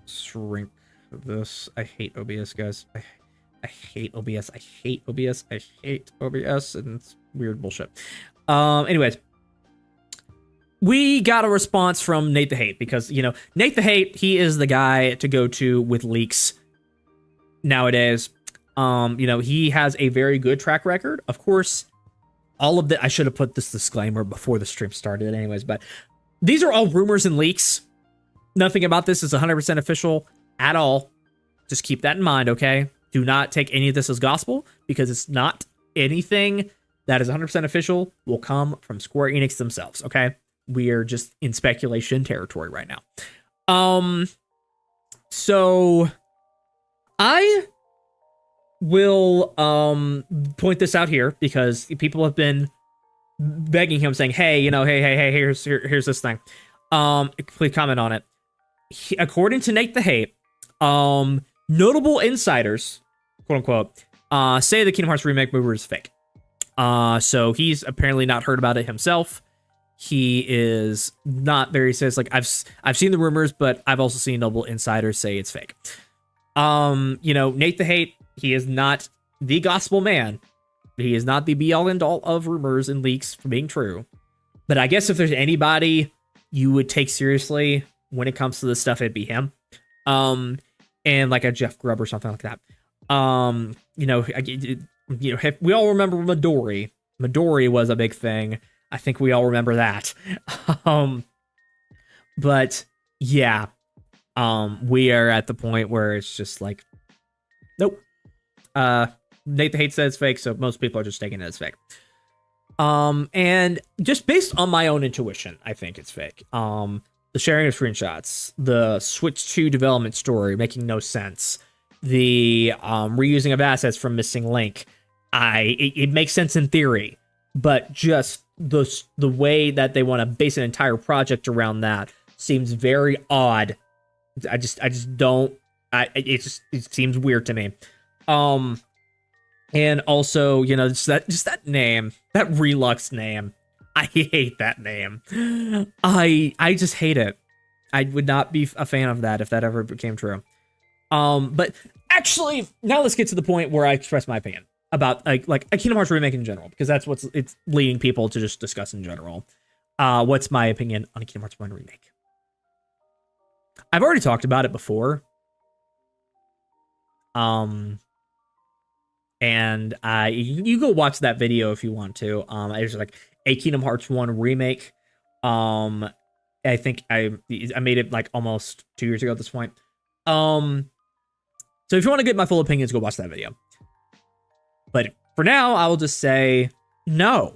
shrink this. I hate OBS, guys. I hate OBS. I hate OBS. I hate OBS, and it's weird bullshit. Anyways, we got a response from Nate the Hate because, you know, Nate the Hate, he is the guy to go to with leaks nowadays. You know, he has a very good track record. Of course, all of the, I should have put this disclaimer before the stream started anyways, but these are all rumors and leaks. Nothing about this is 100% official at all. Just keep that in mind, okay? Do not take any of this as gospel, because it's not. Anything that is 100% official will come from Square Enix themselves, okay? We are just in speculation territory right now. So I will point this out here because people have been begging him, saying, hey, you know, hey, here's this thing. Please comment on it. According to Nate the Hate, notable insiders, quote unquote, say the Kingdom Hearts Remake movie is fake. So he's apparently not heard about it himself. He is not very says like I've seen the rumors, but I've also seen notable insiders say it's fake. You know, Nate the Hate, he is not the gospel man. He is not the be all end all of rumors and leaks for being true. But I guess if there's anybody you would take seriously when it comes to this stuff, it'd be him. And like a Jeff Grubb or something like that. You know, we all remember Midori. Midori was a big thing. I think we all remember that. But yeah, we are at the point where it's just like, nope. Nate the Hate says it's fake, so most people are just taking it as fake. And just based on my own intuition, I think it's fake. The sharing of screenshots, the Switch 2 development story making no sense, the reusing of assets from Missing Link. It makes sense in theory, but just the way that they want to base an entire project around that seems very odd. I just don't. It seems weird to me. And also, you know, just that name, that Relux name. I hate that name. I just hate it. I would not be a fan of that if that ever became true. But actually, now let's get to the point where I express my opinion about like a Kingdom Hearts remake in general, because that's what's it's leading people to just discuss in general. What's my opinion on a Kingdom Hearts 1 remake? I've already talked about it before. And you go watch that video if you want to. It's like a Kingdom Hearts 1 remake. I think I made it like almost 2 years ago at this point. So if you want to get my full opinions, go watch that video. But for now, I will just say no.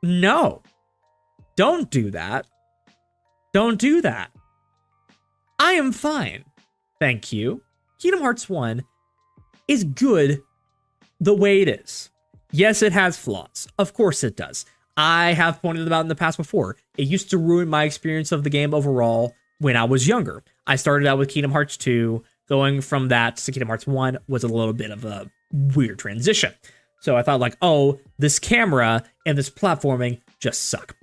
No. Don't do that. Don't do that. I am fine. Thank you. Kingdom Hearts 1 is good the way it is. Yes, it has flaws. Of course it does. I have pointed them out in the past before. It used to ruin my experience of the game overall when I was younger. I started out with Kingdom Hearts 2. Going from that to Kingdom Hearts 1 was a little bit of a weird transition. So I thought like, oh, this camera and this platforming just suck.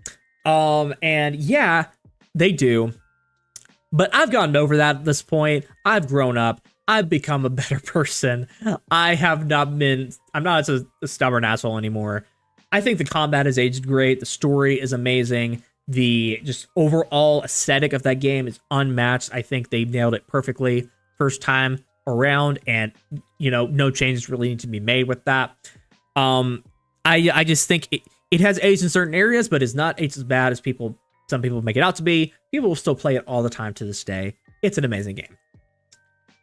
And yeah, they do. But I've gotten over that at this point. I've grown up. I've become a better person. I'm not a stubborn asshole anymore. I think the combat has aged great. The story is amazing. The just overall aesthetic of that game is unmatched. I think they nailed it perfectly first time around, and you know, no changes really need to be made with that. I just think it has aged in certain areas, but it's not aged as bad as some people make it out to be. People will still play it all the time to this day. It's an amazing game.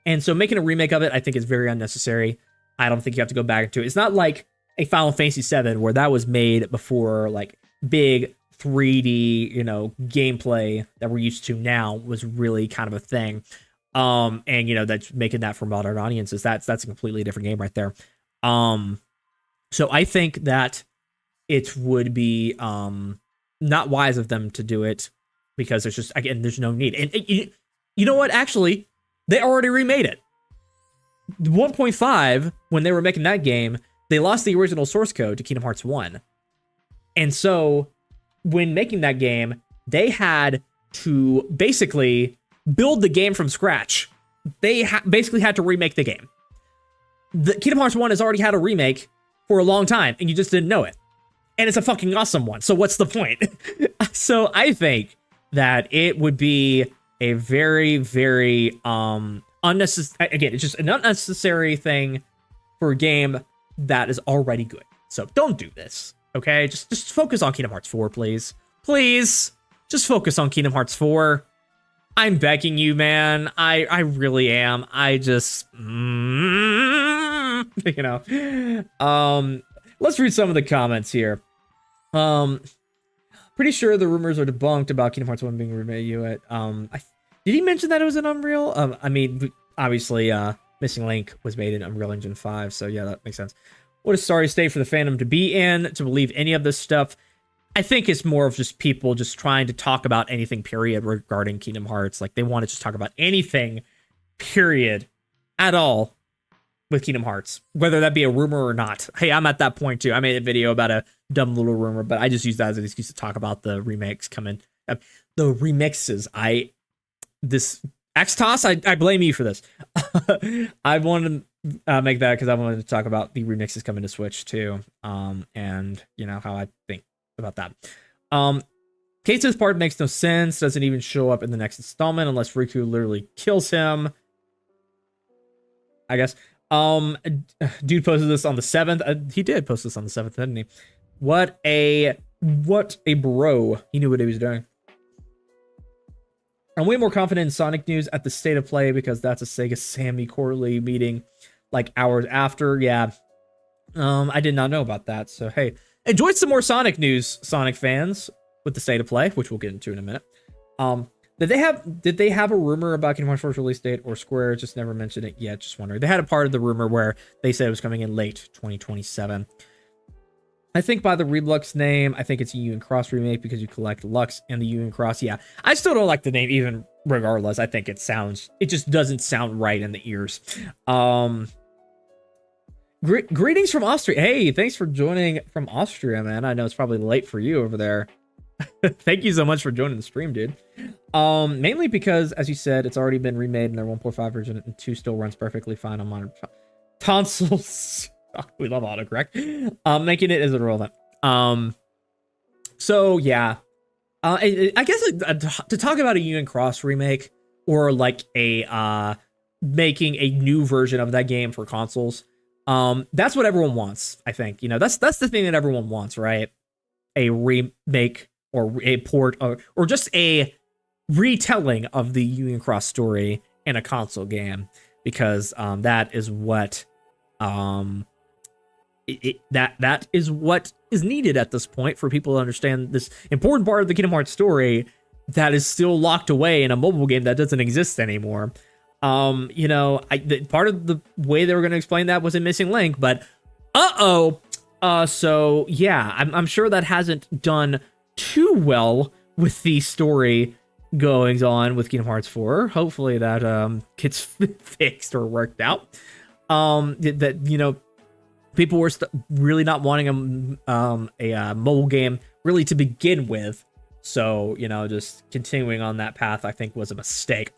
And so making a remake of it, I think is very unnecessary. I don't think you have to go back into it. It's not like a Final Fantasy VII where that was made before like big 3D, you know, gameplay that we're used to now was really kind of a thing. And you know, that's making that for modern audiences. That's a completely different game right there. So I think that it would be not wise of them to do it because there's just, again, there's no need. And you know what? Actually, They already remade it. 1.5, when they were making that game, they lost the original source code to Kingdom Hearts 1. And so when making that game, they had to basically build the game from scratch. They basically had to remake the game. The Kingdom Hearts 1 has already had a remake for a long time, and you just didn't know it. And it's a fucking awesome one. So what's the point? So I think that it would be a very, very unnecessary. Again, it's just an unnecessary thing for a game that is already good. So don't do this. Okay, just focus on Kingdom Hearts 4, please. Please, just focus on Kingdom Hearts 4. I'm begging you, man. I really am. I just, let's read some of the comments here. Pretty sure the rumors are debunked about Kingdom Hearts 1 being remade. Did he mention that it was an Unreal? I mean, obviously, Missing Link was made in Unreal Engine 5, so yeah, that makes sense. What a sorry state for the fandom to be in, to believe any of this stuff. I think it's more of just people just trying to talk about anything, period, regarding Kingdom Hearts. Like, they want to just talk about anything, period, at all with Kingdom Hearts, whether that be a rumor or not. Hey, I'm at that point, too. I made a video about a dumb little rumor, but I just use that as an excuse to talk about the remakes coming. The remixes. This Xtos, I blame you for this. I wanted to make that because I wanted to talk about the remixes coming to Switch too, and how I think about that. Kate's part makes no sense. Doesn't even show up in the next installment unless Riku literally kills him, I guess. Dude posted this on the 7th. He did post this on the 7th, didn't he? What a bro. He knew what he was doing. I'm way more confident in Sonic news at the State of Play because that's a Sega Sammy quarterly meeting like hours after. Yeah. I did not know about that. So, hey, enjoy some more Sonic news, Sonic fans, with the State of Play, which we'll get into in a minute. Did they have a rumor about Kingdom Hearts 4's release date, or Square just never mentioned it yet? Just wondering. They had a part of the rumor where they said it was coming in late 2027. I think by the Reblux name, I think it's a Union Cross remake because you collect Lux and the Union Cross. Yeah, I still don't like the name even regardless. I think it just doesn't sound right in the ears. Greetings from Austria. Hey, thanks for joining from Austria, man. I know it's probably late for you over there. Thank you so much for joining the stream, dude. Mainly because, as you said, it's already been remade in their 1.5 version, and 2 still runs perfectly fine on modern consoles. We love autocorrect. Making it is irrelevant. So yeah. I guess to talk about a Union Cross remake or like a making a new version of that game for consoles, that's what everyone wants. I think that's the thing that everyone wants, right? A remake or a port or just a retelling of the Union Cross story in a console game, because that is what that is what is needed at this point for people to understand this important part of the Kingdom Hearts story that is still locked away in a mobile game that doesn't exist anymore. Part of the way they were going to explain that was in Missing Link, but so yeah, I'm sure that hasn't done too well with the story goings on with Kingdom Hearts 4. Hopefully that gets fixed or worked out. People were really not wanting a mobile game really to begin with. So, just continuing on that path, I think, was a mistake.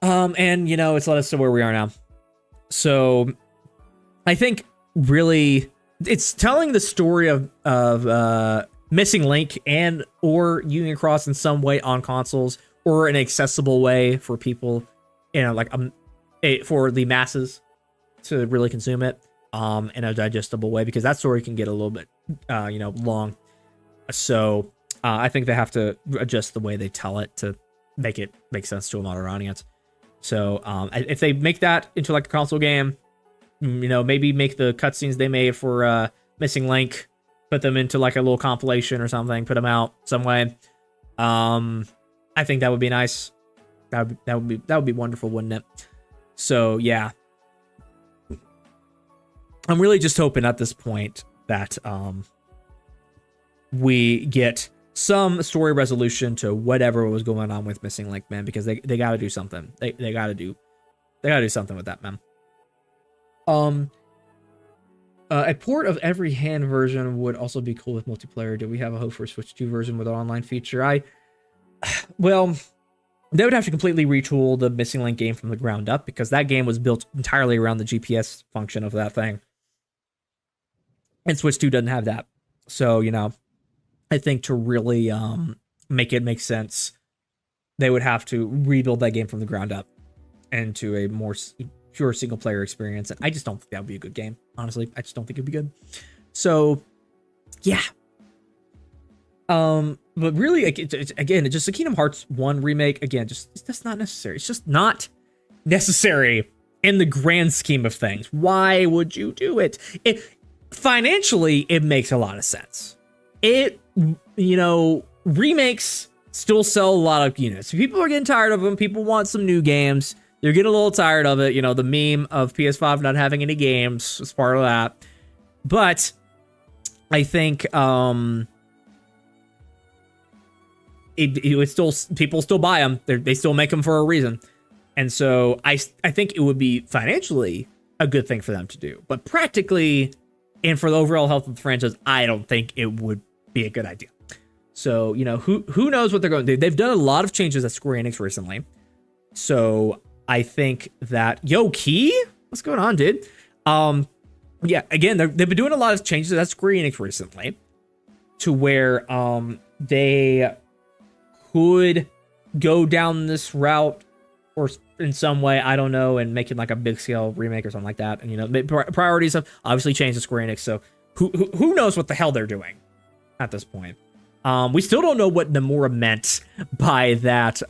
And, it's led us to where we are now. So, I think, really, it's telling the story of Missing Link and or Union Cross in some way on consoles, or an accessible way for people, for the masses to really consume it. In a digestible way, because that story can get a little bit, long. So I think they have to adjust the way they tell it to make it make sense to a modern audience. So if they make that into like a console game, maybe make the cutscenes they made for Missing Link, put them into like a little compilation or something, put them out some way. I think that would be nice. That would be wonderful, wouldn't it? So yeah. I'm really just hoping at this point that we get some story resolution to whatever was going on with Missing Link, man, because they got to do something. They got to do something with that, man. A port of every hand version would also be cool with multiplayer. Do we have a hope for a Switch 2 version with an online feature? Well, they would have to completely retool the Missing Link game from the ground up, because that game was built entirely around the GPS function of that thing. And Switch 2 doesn't have that. So, you know, I think to really make it make sense, they would have to rebuild that game from the ground up into a more pure single player experience. And I just don't think that would be a good game. Honestly, I just don't think it'd be good. So, yeah. But really, again, just the Kingdom Hearts 1 remake, again, that's not necessary. It's just not necessary in the grand scheme of things. Why would you do it? Financially, it makes a lot of sense. Remakes still sell a lot of units. People are getting tired of them. People want some new games. They're getting a little tired of it. You know, the meme of PS5 not having any games is part of that. But I think it would still, people still buy them. They still make them for a reason. And so I think it would be financially a good thing for them to do. But practically, and for the overall health of the franchise, I don't think it would be a good idea. So, you know, who knows what they're going to do. They've done a lot of changes at Square Enix recently. So I think that, Key? What's going on, dude? Yeah, again, they've been doing a lot of changes at Square Enix recently to where they could go down this route or in some way, I don't know, and make it like a big scale remake or something like that. And, you know, priorities have obviously changed at Square Enix. So who knows what the hell they're doing at this point. We still don't know what Nomura meant by that,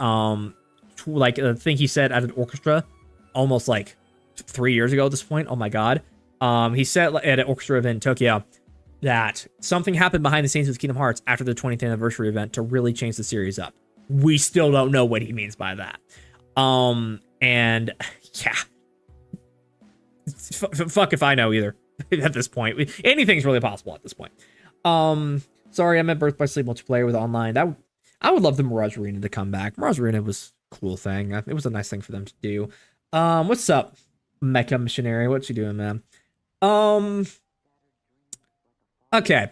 like the thing he said at an orchestra almost like 3 years ago at this point. Oh my God. He said at an orchestra event in Tokyo that something happened behind the scenes with Kingdom Hearts after the 20th anniversary event to really change the series up. We still don't know what he means by that. And yeah, fuck if I know either at this point. Anything's really possible at this point. Sorry, I meant Birth by Sleep multiplayer with online. I would love the Mirage Arena to come back. Mirage Arena was a cool thing. It was a nice thing for them to do. What's up, Mecha Missionary? What you doing, man? Okay.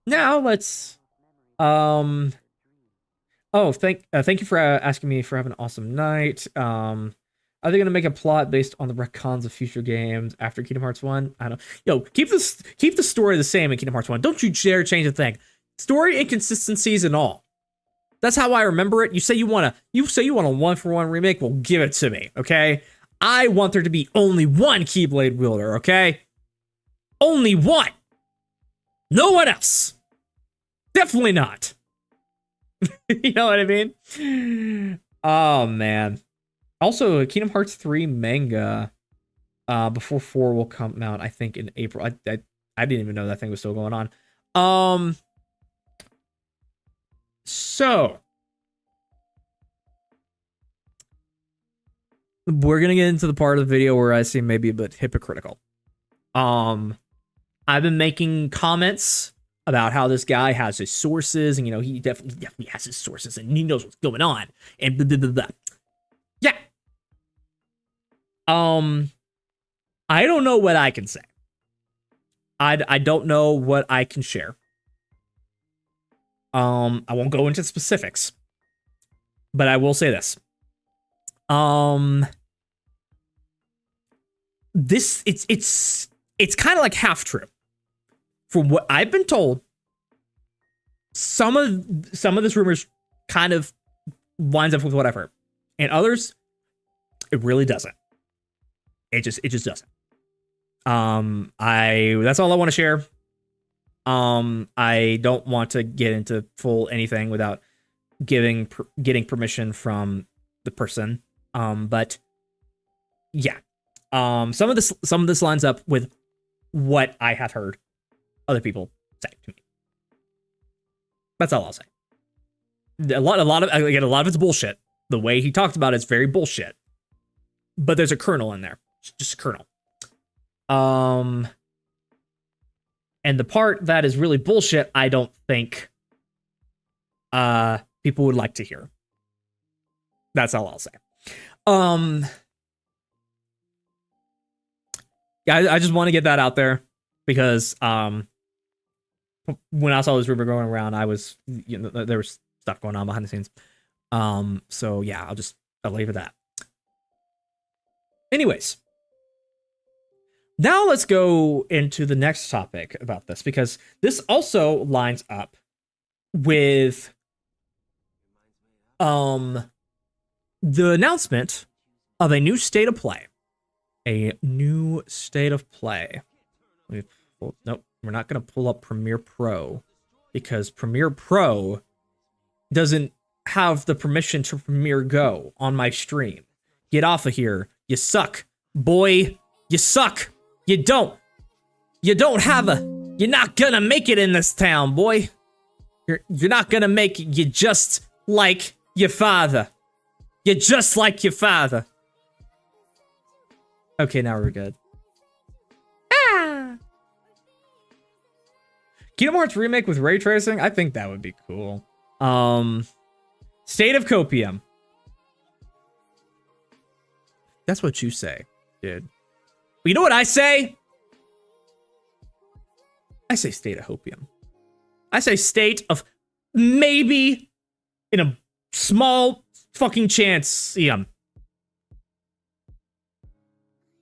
Now let's thank you for asking me for having an awesome night. Are they gonna make a plot based on the retcons of future games after Kingdom Hearts 1? I don't. Keep the story the same in Kingdom Hearts 1. Don't you dare change a thing. Story inconsistencies and all. That's how I remember it. You say you want a 1-for-1 remake? Well, give it to me, okay? I want there to be only one Keyblade wielder, okay? Only one. No one else. Definitely not. You know what I mean? Oh, man. Also, Kingdom Hearts 3 manga before 4 will come out, I think, in April. I didn't even know that thing was still going on. So we're gonna get into the part of the video where I seem maybe a bit hypocritical. I've been making comments about how this guy has his sources, and he definitely has his sources, and he knows what's going on, and blah, blah, blah, blah. Yeah. I don't know what I can say. I don't know what I can share. I won't go into specifics, but I will say this. It's kind of like half true. From what I've been told, some of this rumors kind of lines up with what I've heard, and others, it really doesn't. It just doesn't. That's all I want to share. I don't want to get into full anything without getting permission from the person. But yeah. Some of this lines up with what I have heard other people say to me. That's all I'll say. A lot of it's bullshit. The way he talked about it's very bullshit. But there's a kernel in there. Just a kernel. And the part that is really bullshit, I don't think people would like to hear. That's all I'll say. Yeah, I just want to get that out there because when I saw this rumor going around, I was, there was stuff going on behind the scenes. So yeah, I'll leave it at that. Anyways, now let's go into the next topic about this, because this also lines up with the announcement of a new state of play. A new state of play. Nope, we're not going to pull up Premiere Pro because Premiere Pro doesn't have the permission to Premiere Go on my stream. Get off of here. You suck, boy. You suck. You don't have you're not gonna make it in this town, boy. You're not gonna make it. You're just like your father. You're just like your father. Okay, now we're good. Kingdom Hearts remake with ray tracing? I think that would be cool. State of Copium. That's what you say, dude. But you know what I say? I say state of hopium. I say state of maybe in a small fucking chance.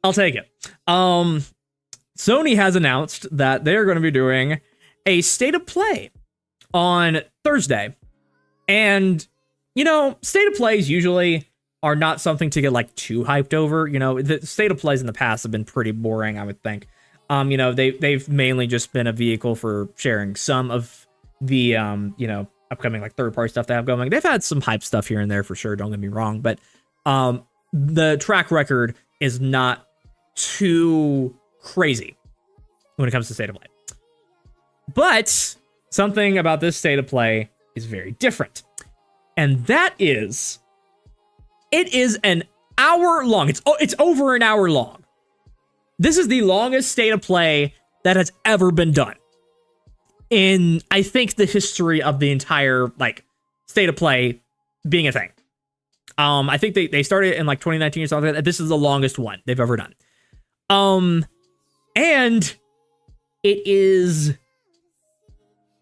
I'll take it. Sony has announced that they're going to be doing a state of play on Thursday. And, state of plays usually are not something to get like too hyped over. The state of plays in the past have been pretty boring, I would think. They've mainly just been a vehicle for sharing some of the, upcoming like third-party stuff they have going. They've had some hype stuff here and there for sure, don't get me wrong, but the track record is not too crazy when it comes to state of play. But something about this state of play is very different. And that is, it is an hour long. It's over an hour long. This is the longest state of play that has ever been done in, I think, the history of the entire state of play being a thing. I think they started in 2019 or something. This is the longest one they've ever done. And it is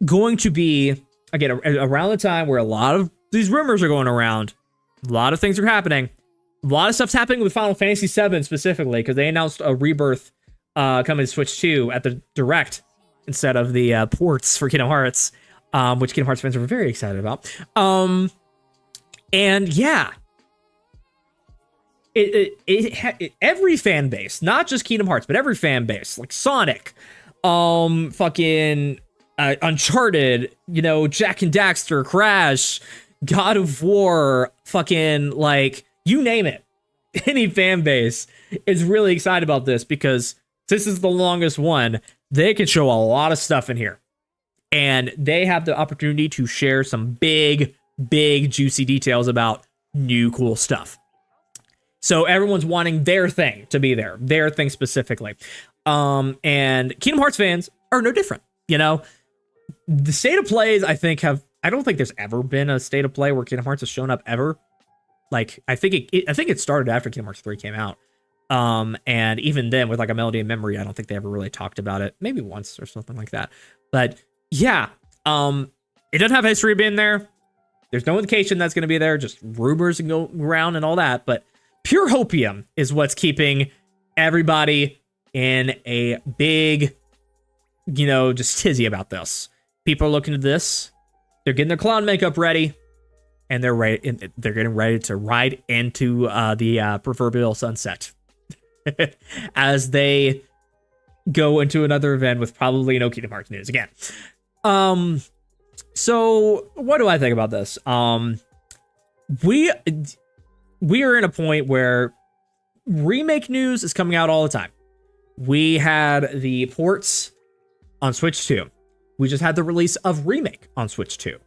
going to be, again, around the time where a lot of these rumors are going around. A lot of things are happening. A lot of stuff's happening with Final Fantasy VII specifically, because they announced a rebirth coming to Switch 2 at the Direct instead of the ports for Kingdom Hearts, which Kingdom Hearts fans were very excited about. And yeah, every fan base, not just Kingdom Hearts, but every fan base, like Sonic, fucking Uncharted, Jak and Daxter, Crash, God of War, fucking you name it. Any fan base is really excited about this because this is the longest one. They can show a lot of stuff in here. And they have the opportunity to share some big, juicy details about new cool stuff. So everyone's wanting their thing to be there. Their thing specifically. And Kingdom Hearts fans are no different. The state of plays, I don't think there's ever been a state of play where Kingdom Hearts has shown up ever. I think it started after Kingdom Hearts 3 came out. And even then with a Melody in Memory, I don't think they ever really talked about it. Maybe once or something like that. But yeah, it doesn't have history being there. There's no indication that's going to be there, just rumors and go around and all that. But pure hopium is what's keeping everybody in a big, just tizzy about this. People are looking at this. They're getting their clown makeup ready. And they're ready. They're getting ready to ride into the proverbial sunset as they go into another event with probably no Kingdom Hearts news again. So what do I think about this? We are in a point where remake news is coming out all the time. We had the ports on Switch 2. We just had the release of Remake on Switch 2.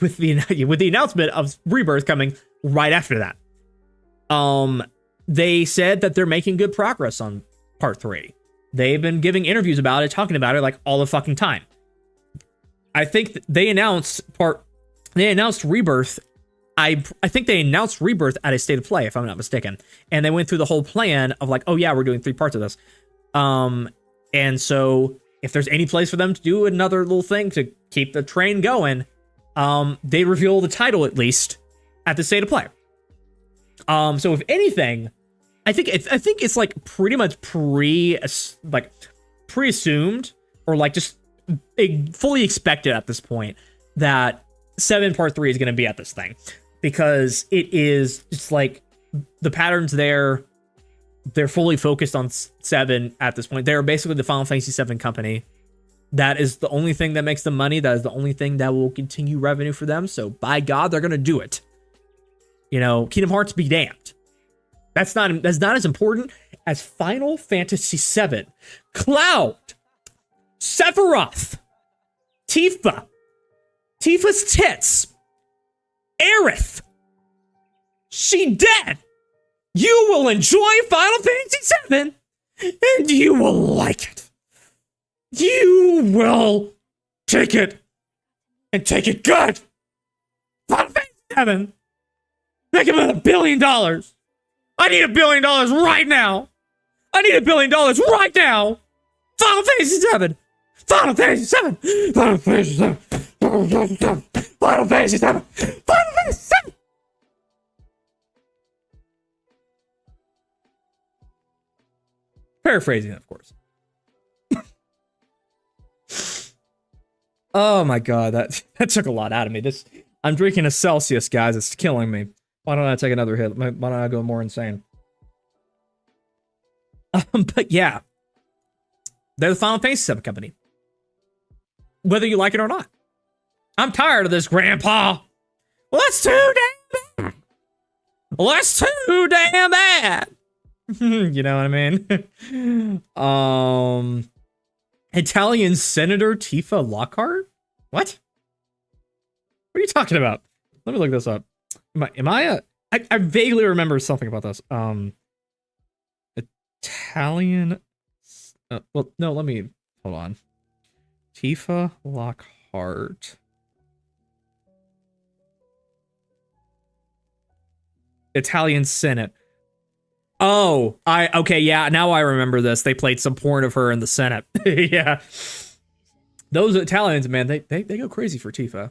With the announcement of Rebirth coming right after that. They said that they're making good progress on Part 3. They've been giving interviews about it, talking about it all the fucking time. I think they announced Part they announced Rebirth. I think they announced Rebirth at a State of Play, if I'm not mistaken. And they went through the whole plan of like, oh yeah, we're doing 3 parts of this. And so if there's any place for them to do another little thing to keep the train going, they reveal the title at least at the State of Play. So if anything, I think it's like pretty much pre-assumed or like just fully expected at this point that 7 Part 3 is going to be at this thing, because it is just like the patterns there. They're fully focused on 7 at this point. They're basically the Final Fantasy 7 company. That is the only thing that makes them money. That is the only thing that will continue revenue for them. So by God, they're going to do it. You know, Kingdom Hearts be damned. That's not as important as Final Fantasy 7. Cloud, Sephiroth, Tifa's tits, Aerith, she dead. You will enjoy Final Fantasy 7, and you will like it. You will take it, and take it good. Final Fantasy 7. Make him $1 billion. I need $1 billion right now. I need $1 billion right now. Final Fantasy 7. Final Fantasy 7. Final Fantasy 7. Final Fantasy 7. Final Fantasy 7. Final Fantasy 7. Paraphrasing, of course. Oh my god, that took a lot out of me. I'm drinking a Celsius, guys. It's killing me. Why don't I take another hit? Why don't I go more insane? But yeah, they're the Final Fantasy 7 company. Whether you like it or not. I'm tired of this, Grandpa. Well, that's too damn bad. Well, that's too damn bad. You know what I mean? Italian Senator Tifa Lockhart? What? What are you talking about? Let me look this up. I vaguely remember something about this. Italian. Well, no, hold on. Tifa Lockhart. Italian Senate. Oh, okay, yeah, now I remember this. They played some porn of her in the Senate. Yeah. Those Italians, man, they go crazy for Tifa.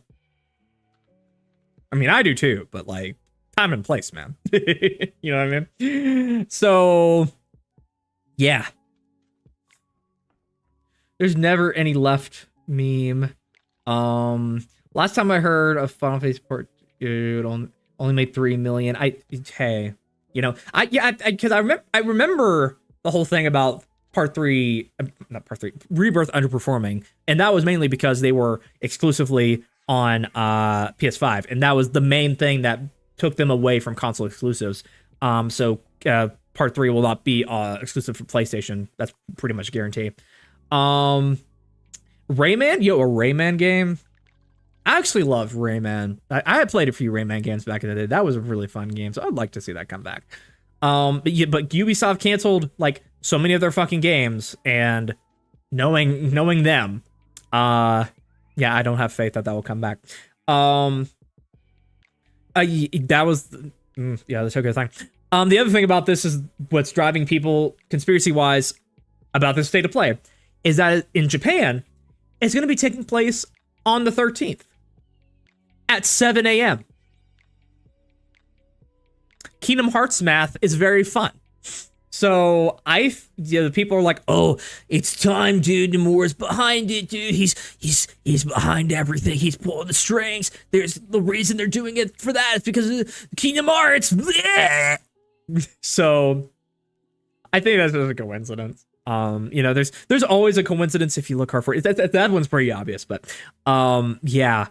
I mean, I do too, but like, time and place, man. You know what I mean? So, yeah. There's never any left meme. Last time I heard of Final Fantasy Part, dude, only made 3 million. Hey, you know, because I remember the whole thing about Part 3, not Part 3, Rebirth underperforming, and that was mainly because they were exclusively on PS5, and that was the main thing that took them away from console exclusives. So Part 3 will not be exclusive for PlayStation. That's pretty much a guarantee. Rayman, a Rayman game. I actually loved Rayman. I had played a few Rayman games back in the day. That was a really fun game, so I'd like to see that come back. But Ubisoft canceled like so many of their fucking games, and knowing them, yeah, I don't have faith that will come back. That was the Tokyo thing. The other thing about this is what's driving people conspiracy wise about this State of Play is that in Japan, it's going to be taking place on the 13th at 7 a.m. Kingdom Hearts math is very fun. So the people are like, oh, it's time, dude. Nomura's behind it, dude. He's behind everything. He's pulling the strings. There's the reason they're doing it for that is because of Kingdom Hearts. So I think that's just a coincidence. You know, there's always a coincidence if you look hard for it. That one's pretty obvious, but yeah,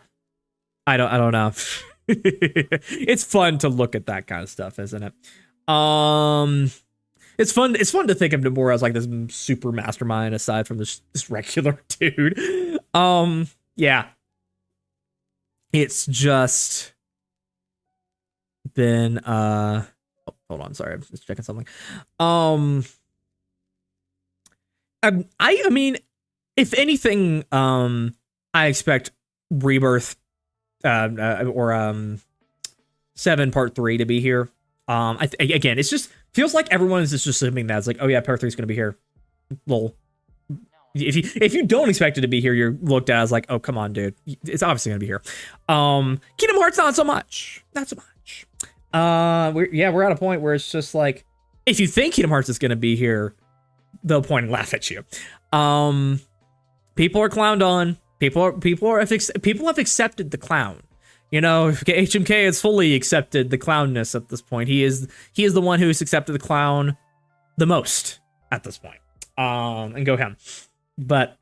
I don't know. It's fun to look at that kind of stuff, isn't it? It's fun to think of Nomura as like this super mastermind aside from this regular dude. Yeah. It's just been hold on, sorry, I'm just checking something. I mean, if anything, I expect Rebirth or 7 Part 3 to be here. Again, it's just feels like everyone is just assuming that it's like, oh yeah, Part 3 is going to be here. Lol. If you don't expect it to be here, you're looked at as like, oh come on, dude, it's obviously going to be here. Kingdom Hearts not so much. We're at a point where it's just like, if you think Kingdom Hearts is going to be here, they'll point and laugh at you. People are clowned on. People have accepted the clown. You know, HMK has fully accepted the clownness at this point. He is the one who's accepted the clown the most at this point. And go him. But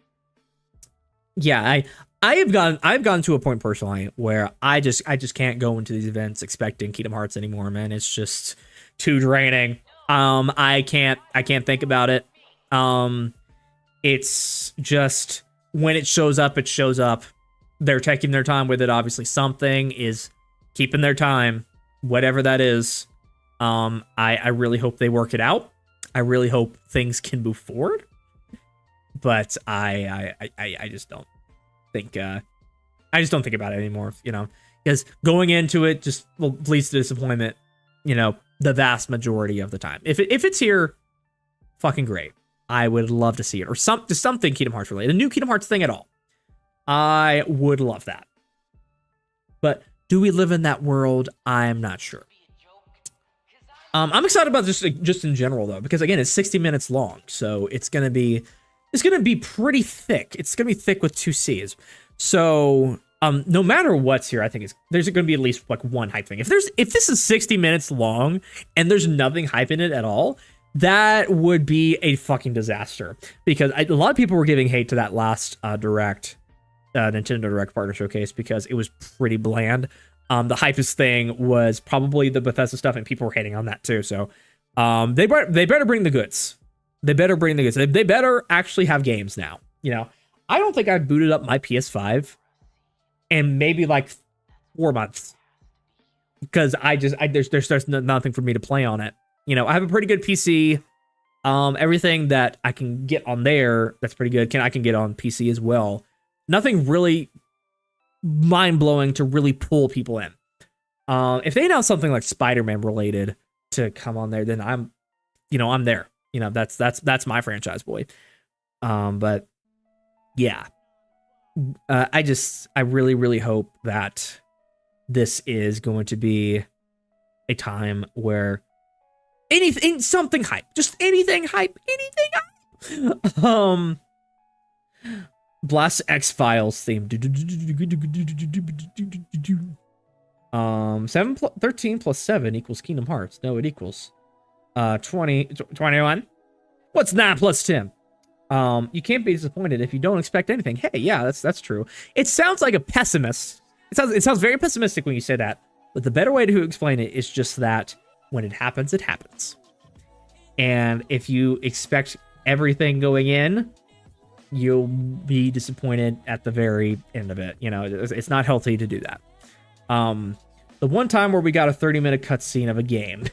yeah, I've gone to a point personally where I just can't go into these events expecting Kingdom Hearts anymore, man. It's just too draining. I can't think about it. It's just when it shows up, it shows up. They're taking their time with it. Obviously, something is keeping their time, whatever that is. I really hope they work it out. I really hope things can move forward. But I just don't think about it anymore, you know, because going into it just leads to disappointment, you know, the vast majority of the time. If it's here, fucking great. I would love to see it, or something Kingdom Hearts related, a new Kingdom Hearts thing at all. I would love that. But do we live in that world? I'm not sure. I'm excited about this just in general though, because again, it's 60 minutes long, so it's gonna be pretty thick. It's gonna be thick with 2 C's. So no matter what's here, I think there's gonna be at least like one hype thing. If this is 60 minutes long and there's nothing hype in it at all, that would be a fucking disaster. Because a lot of people were giving hate to that last Nintendo Direct Partner Showcase because it was pretty bland. The hypest thing was probably the Bethesda stuff, and people were hating on that too. So they better bring the goods. They better bring the goods. They better actually have games now. You know, I don't think I've booted up my PS5 in maybe like 4 months because there's nothing for me to play on it. You know, I have a pretty good PC. Everything that I can get on there, that's pretty good. I can get on PC as well. Nothing really mind-blowing to really pull people in. If they announce something like Spider-Man related to come on there, then I'm there. You know, that's my franchise, boy. But yeah, I really, really hope that this is going to be a time where something hype, just anything hype. Blast X-Files theme. 13 plus 7 equals Kingdom Hearts. No, it equals 21. What's 9 plus 10? You can't be disappointed if you don't expect anything. Hey, yeah, that's true. It sounds like a pessimist. It sounds very pessimistic when you say that. But the better way to explain it is just that when it happens, it happens. And if you expect everything going in, you'll be disappointed at the very end of it. You know, it's not healthy to do that. The one time where we got a 30-minute cutscene of a game.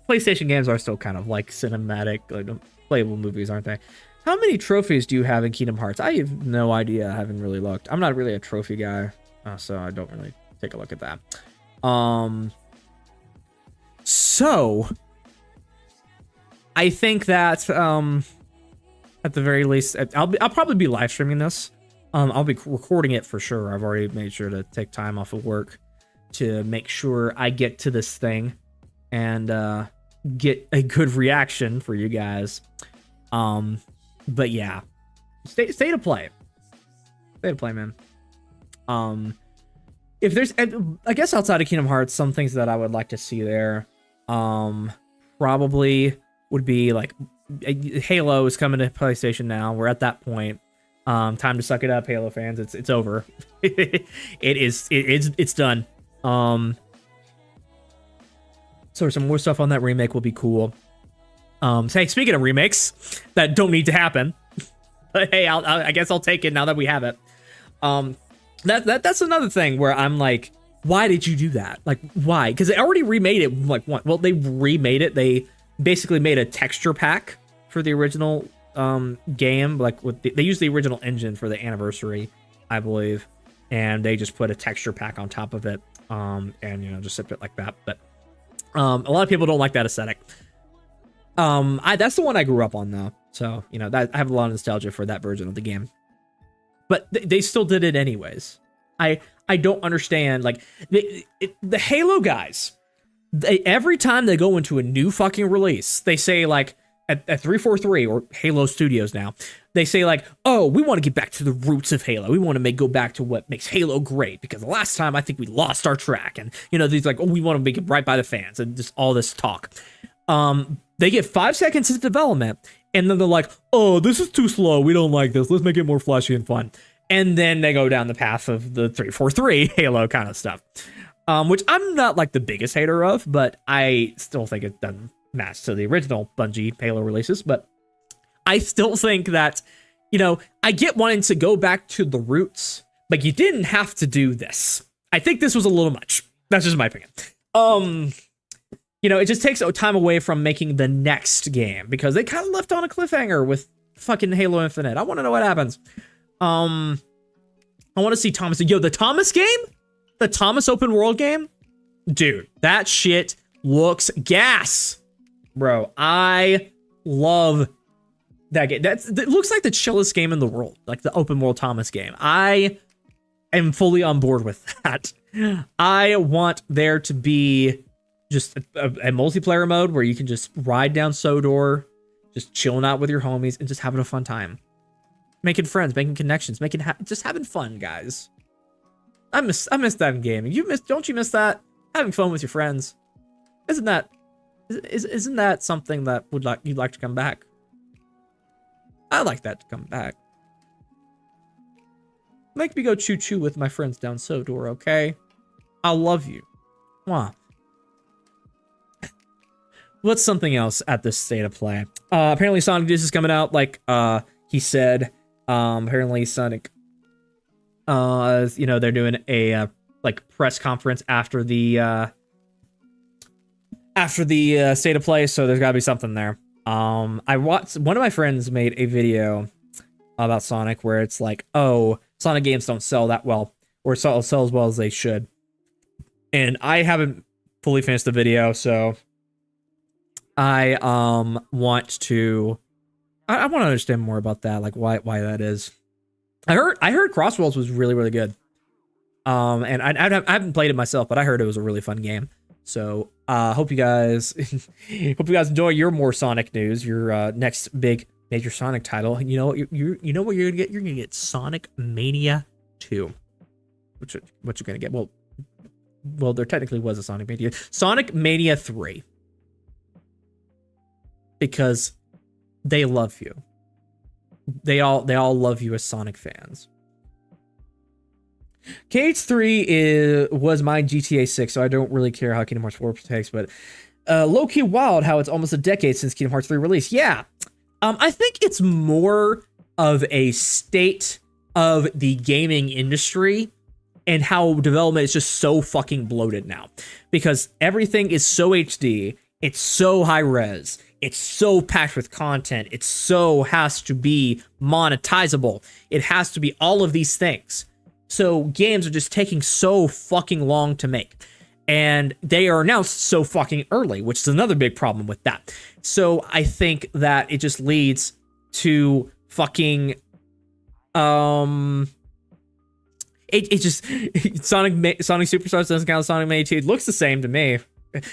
PlayStation games are still kind of like cinematic, like playable movies, aren't they? How many trophies do you have in Kingdom Hearts? I have no idea. I haven't really looked. I'm not really a trophy guy, so I don't really take a look at that. So I think that at the very least, I'll probably be live streaming this. I'll be recording it for sure. I've already made sure to take time off of work to make sure I get to this thing and get a good reaction for you guys. But yeah, stay to play. Stay to play, man. If there's, I guess outside of Kingdom Hearts, some things that I would like to see there, probably would be like Halo is coming to PlayStation now. We're at that point. Time to suck it up, Halo fans. It's over. It's done. So some more stuff on that remake will be cool. Hey, speaking of remakes that don't need to happen, but hey, I guess I'll take it now that we have it. That's another thing where I'm like, why did you do that? Like, why? Because they already remade it. Like, what? Well, they remade it. They basically made a texture pack for the original game, like with they used the original engine for the anniversary, I believe, and they just put a texture pack on top of it, and just sipped it like that. But a lot of people don't like that aesthetic. That's the one I grew up on though, so that I have a lot of nostalgia for that version of the game. But they still did it anyways. I don't understand, like the Halo guys. Every time they go into a new fucking release, they say like at 343 or Halo Studios now, they say like, oh, we want to get back to the roots of Halo. We want to go back to what makes Halo great, because the last time I think we lost our track, and these like, oh, we want to make it right by the fans, and just all this talk. They get 5 seconds into development, and then they're like, oh, this is too slow. We don't like this. Let's make it more flashy and fun. And then they go down the path of the 343 Halo kind of stuff, which I'm not like the biggest hater of, but I still think it doesn't match to the original Bungie Halo releases. But I still think that, I get wanting to go back to the roots, but you didn't have to do this. I think this was a little much. That's just my opinion. It just takes time away from making the next game, because they kind of left on a cliffhanger with fucking Halo Infinite. I want to know what happens. I want to see Thomas. The Thomas game? The Thomas open world game? Dude, that shit looks gas. Bro, I love that game. It looks like the chillest game in the world, like the open world Thomas game. I am fully on board with that. I want there to be just a multiplayer mode where you can just ride down Sodor, just chilling out with your homies and just having a fun time. Making friends, making connections, just having fun, guys. I miss that in gaming. Don't you miss that? Having fun with your friends. Isn't that something that you'd like to come back? I like that to come back. Make me go choo-choo with my friends down Sodor, okay? I love you. Mwah. What's something else at this state of play? Apparently Sonic News is coming out, like he said. Apparently Sonic, they're doing a like press conference after the state of play, so there's gotta be something there. I watched, one of my friends made a video about Sonic where it's like, oh, Sonic games don't sell that well, or sell as well as they should. And I haven't fully finished the video, so I want to understand more about that, like why that is. I heard Crossworlds was really, really good. And I haven't played it myself, but I heard it was a really fun game. So hope you guys enjoy your more Sonic news, your next big major Sonic title. You know what you're gonna get? You're gonna get Sonic Mania 2. What you're gonna get? Well, there technically was a Sonic Mania. Sonic Mania 3. Because they love you. They all love you as Sonic fans. KH3 was my GTA 6, so I don't really care how Kingdom Hearts 4 takes, but low-key wild how it's almost a decade since Kingdom Hearts 3 released. Yeah. I think it's more of a state of the gaming industry and how development is just so fucking bloated now. Because everything is so HD, it's so high res, it's so packed with content, it so has to be monetizable, it has to be all of these things. So games are just taking so fucking long to make. And they are announced so fucking early, which is another big problem with that. So I think that it just leads to fucking it just Sonic Superstars doesn't count. Sonic Mania 2 looks the same to me.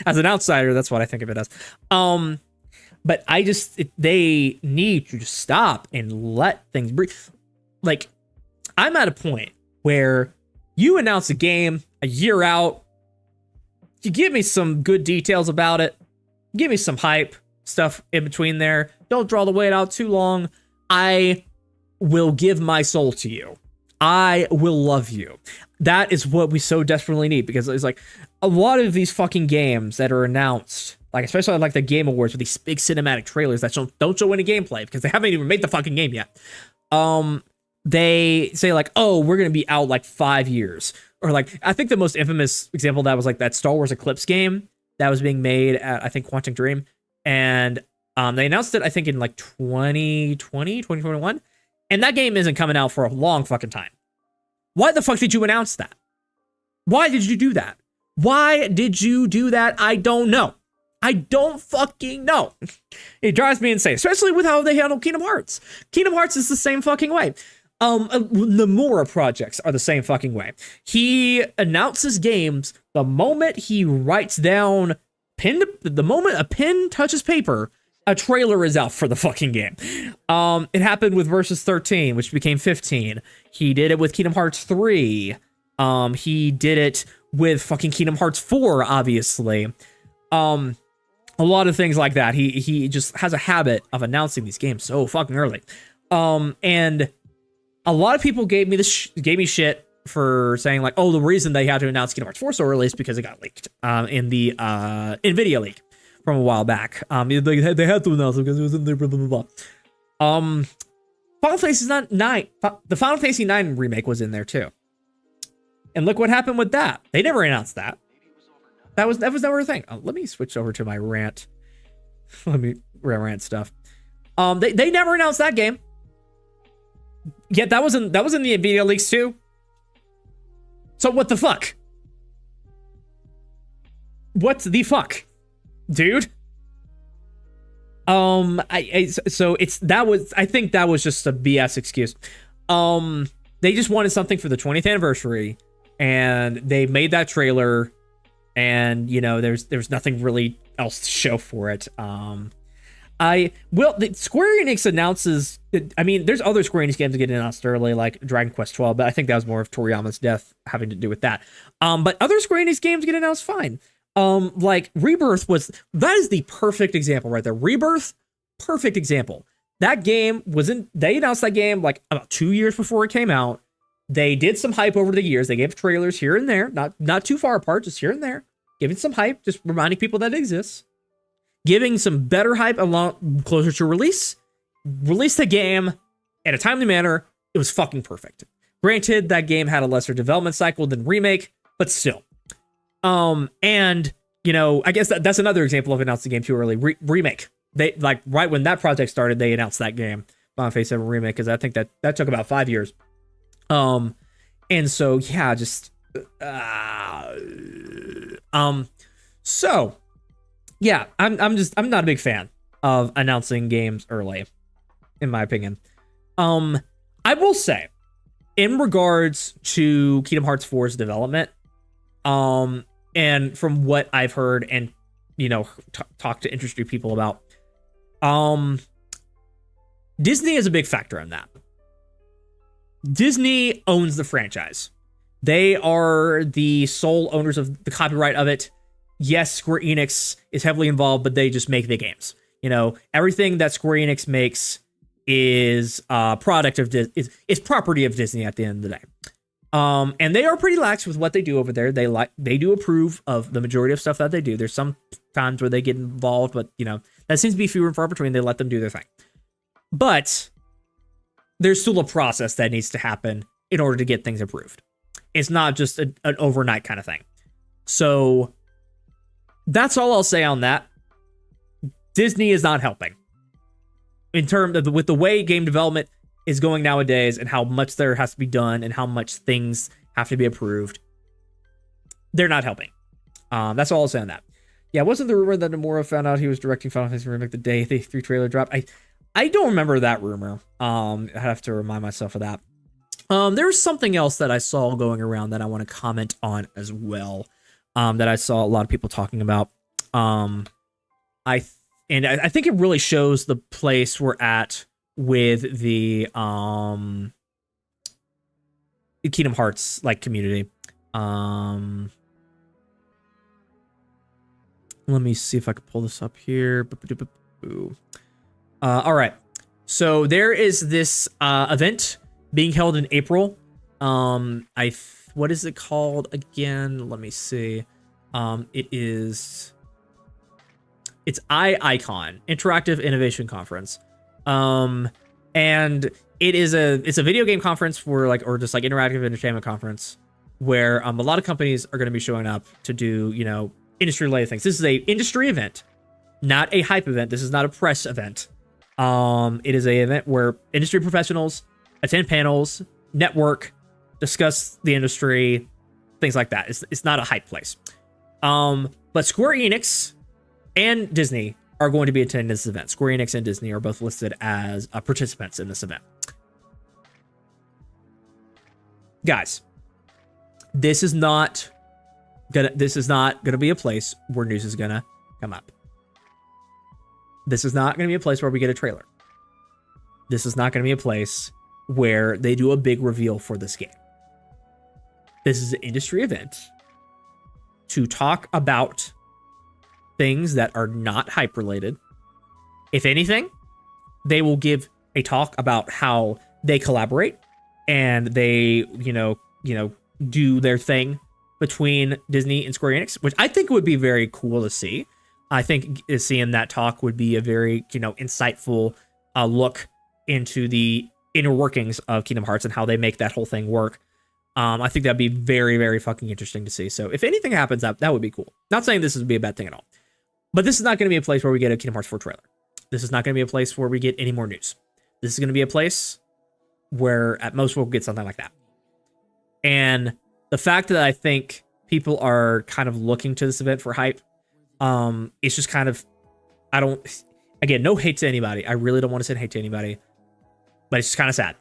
As an outsider, that's what I think of it as. But they need to just stop and let things breathe. Like, I'm at a point where you announce a game a year out, you give me some good details about it, give me some hype stuff in between there, don't draw the wait out too long, I will give my soul to you. I will love you. That is what we so desperately need, because it's like a lot of these fucking games that are announced, like especially like the Game Awards with these big cinematic trailers that don't show any gameplay because they haven't even made the fucking game yet. They say like, oh, we're going to be out like 5 years. Or like, I think the most infamous example of that was like that Star Wars Eclipse game that was being made at, I think, Quantic Dream. And They announced it, I think, in like 2020, 2021. And that game isn't coming out for a long fucking time. Why the fuck did you announce that? Why did you do that? Why did you do that? I don't know. I don't fucking know. It drives me insane, especially with how they handle Kingdom Hearts. Kingdom Hearts is the same fucking way. The Nomura projects are the same fucking way. He announces games the moment he writes down the moment a pen touches paper, a trailer is out for the fucking game. It happened with Versus 13, which became 15. He did it with Kingdom Hearts 3. He did it with fucking Kingdom Hearts 4, obviously. A lot of things like that. He just has a habit of announcing these games so fucking early. And a lot of people gave me shit for saying like, oh, the reason they had to announce Kingdom Hearts 4 so early is because it got leaked in the NVIDIA leak from a while back. They had to announce it because it was in there, blah, blah, blah, blah. Final Fantasy 9, the Final Fantasy 9 remake was in there too. And look what happened with that. They never announced that. That was never a thing. Let me switch over to my rant. Let me rant stuff. They never announced that game. Yet that was in the NVIDIA leaks too. So what the fuck? What the fuck, dude? I think that was just a BS excuse. They just wanted something for the 20th anniversary, and they made that trailer, and you know, there's nothing really else to show for it. Square Enix announces, I mean, there's other Square Enix games that get announced early, like Dragon Quest 12, but I think that was more of Toriyama's death having to do with that. But other Square Enix games get announced fine. Like Rebirth that is the perfect example right there. Rebirth, perfect example. That game they announced that game like about 2 years before it came out. They did some hype over the years. They gave trailers here and there, not too far apart, just here and there, giving some hype, just reminding people that it exists. Giving some better hype along closer to release the game in a timely manner. It was fucking perfect. Granted, that game had a lesser development cycle than Remake, but still. And you know, I guess that's another example of announcing the game too early. Remake. They like right when that project started, they announced that game, Final Fantasy 7 Remake, because I think that took about 5 years. And so yeah, just so. Yeah, I'm not a big fan of announcing games early, in my opinion. I will say, in regards to Kingdom Hearts 4's development, and from what I've heard and, you know, talked to interested people about, Disney is a big factor in that. Disney owns the franchise. They are the sole owners of the copyright of it. Yes, Square Enix is heavily involved, but they just make the games. You know, everything that Square Enix makes is product of is property of Disney at the end of the day. And they are pretty lax with what they do over there. They do approve of the majority of stuff that they do. There's some times where they get involved, but you know, that seems to be fewer and far between. They let them do their thing. But there's still a process that needs to happen in order to get things approved. It's not just an overnight kind of thing. So that's all I'll say on that. Disney is not helping in terms of with the way game development is going nowadays and how much there has to be done and how much things have to be approved. They're not helping. That's all I'll say on that. Yeah, wasn't the rumor that Nomura found out he was directing Final Fantasy Remake the day the 3 trailer dropped? I don't remember that rumor. I have to remind myself of that. There's something else that I saw going around that I want to comment on as well. That I saw a lot of people talking about. I think it really shows the place we're at with the Kingdom Hearts like community. Let me see if I can pull this up here. All right. So there is this event being held in April. What is it called again? Let me see. It's iIcon, Interactive Innovation Conference. And it's a video game conference or just like interactive entertainment conference where a lot of companies are going to be showing up to do, you know, industry related things. This is a industry event not a hype event. This is not a press event. It is a event where industry professionals attend panels, network, discuss the industry, things like that. It's not a hype place. But Square Enix and Disney are going to be attending this event. Square Enix and Disney are both listed as participants in this event. Guys, this is not gonna be a place where news is gonna come up. This is not gonna be a place where we get a trailer. This is not gonna be a place where they do a big reveal for this game. This is an industry event to talk about things that are not hype related. If anything, they will give a talk about how they collaborate and they, do their thing between Disney and Square Enix, which I think would be very cool to see. I think seeing that talk would be a very, insightful look into the inner workings of Kingdom Hearts and how they make that whole thing work. I think that'd be very, very fucking interesting to see. So if anything happens, that would be cool. Not saying this would be a bad thing at all. But this is not going to be a place where we get a Kingdom Hearts 4 trailer. This is not going to be a place where we get any more news. This is going to be a place where at most we'll get something like that. And the fact that I think people are kind of looking to this event for hype, it's just kind of, again, no hate to anybody. I really don't want to send hate to anybody, but it's just kind of sad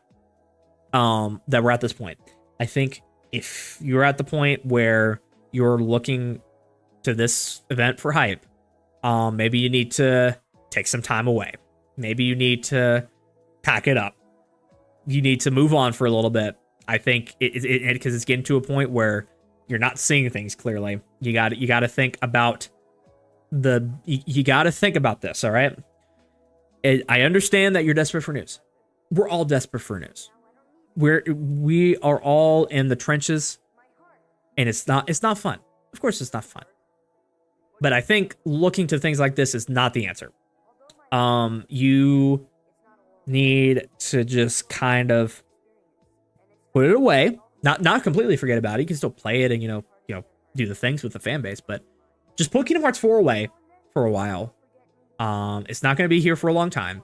that we're at this point. I think if you're at the point where you're looking to this event for hype, maybe you need to take some time away. Maybe you need to pack it up. You need to move on for a little bit. I think because it's getting to a point where you're not seeing things clearly. You got to think about you got to think about this. All right. I understand that you're desperate for news. We're all desperate for news. We are all in the trenches, and it's not fun. Of course, it's not fun. But I think looking to things like this is not the answer. You need to just kind of put it away, not completely forget about it. You can still play it and do the things with the fan base, but just put Kingdom Hearts 4 away for a while. It's not going to be here for a long time,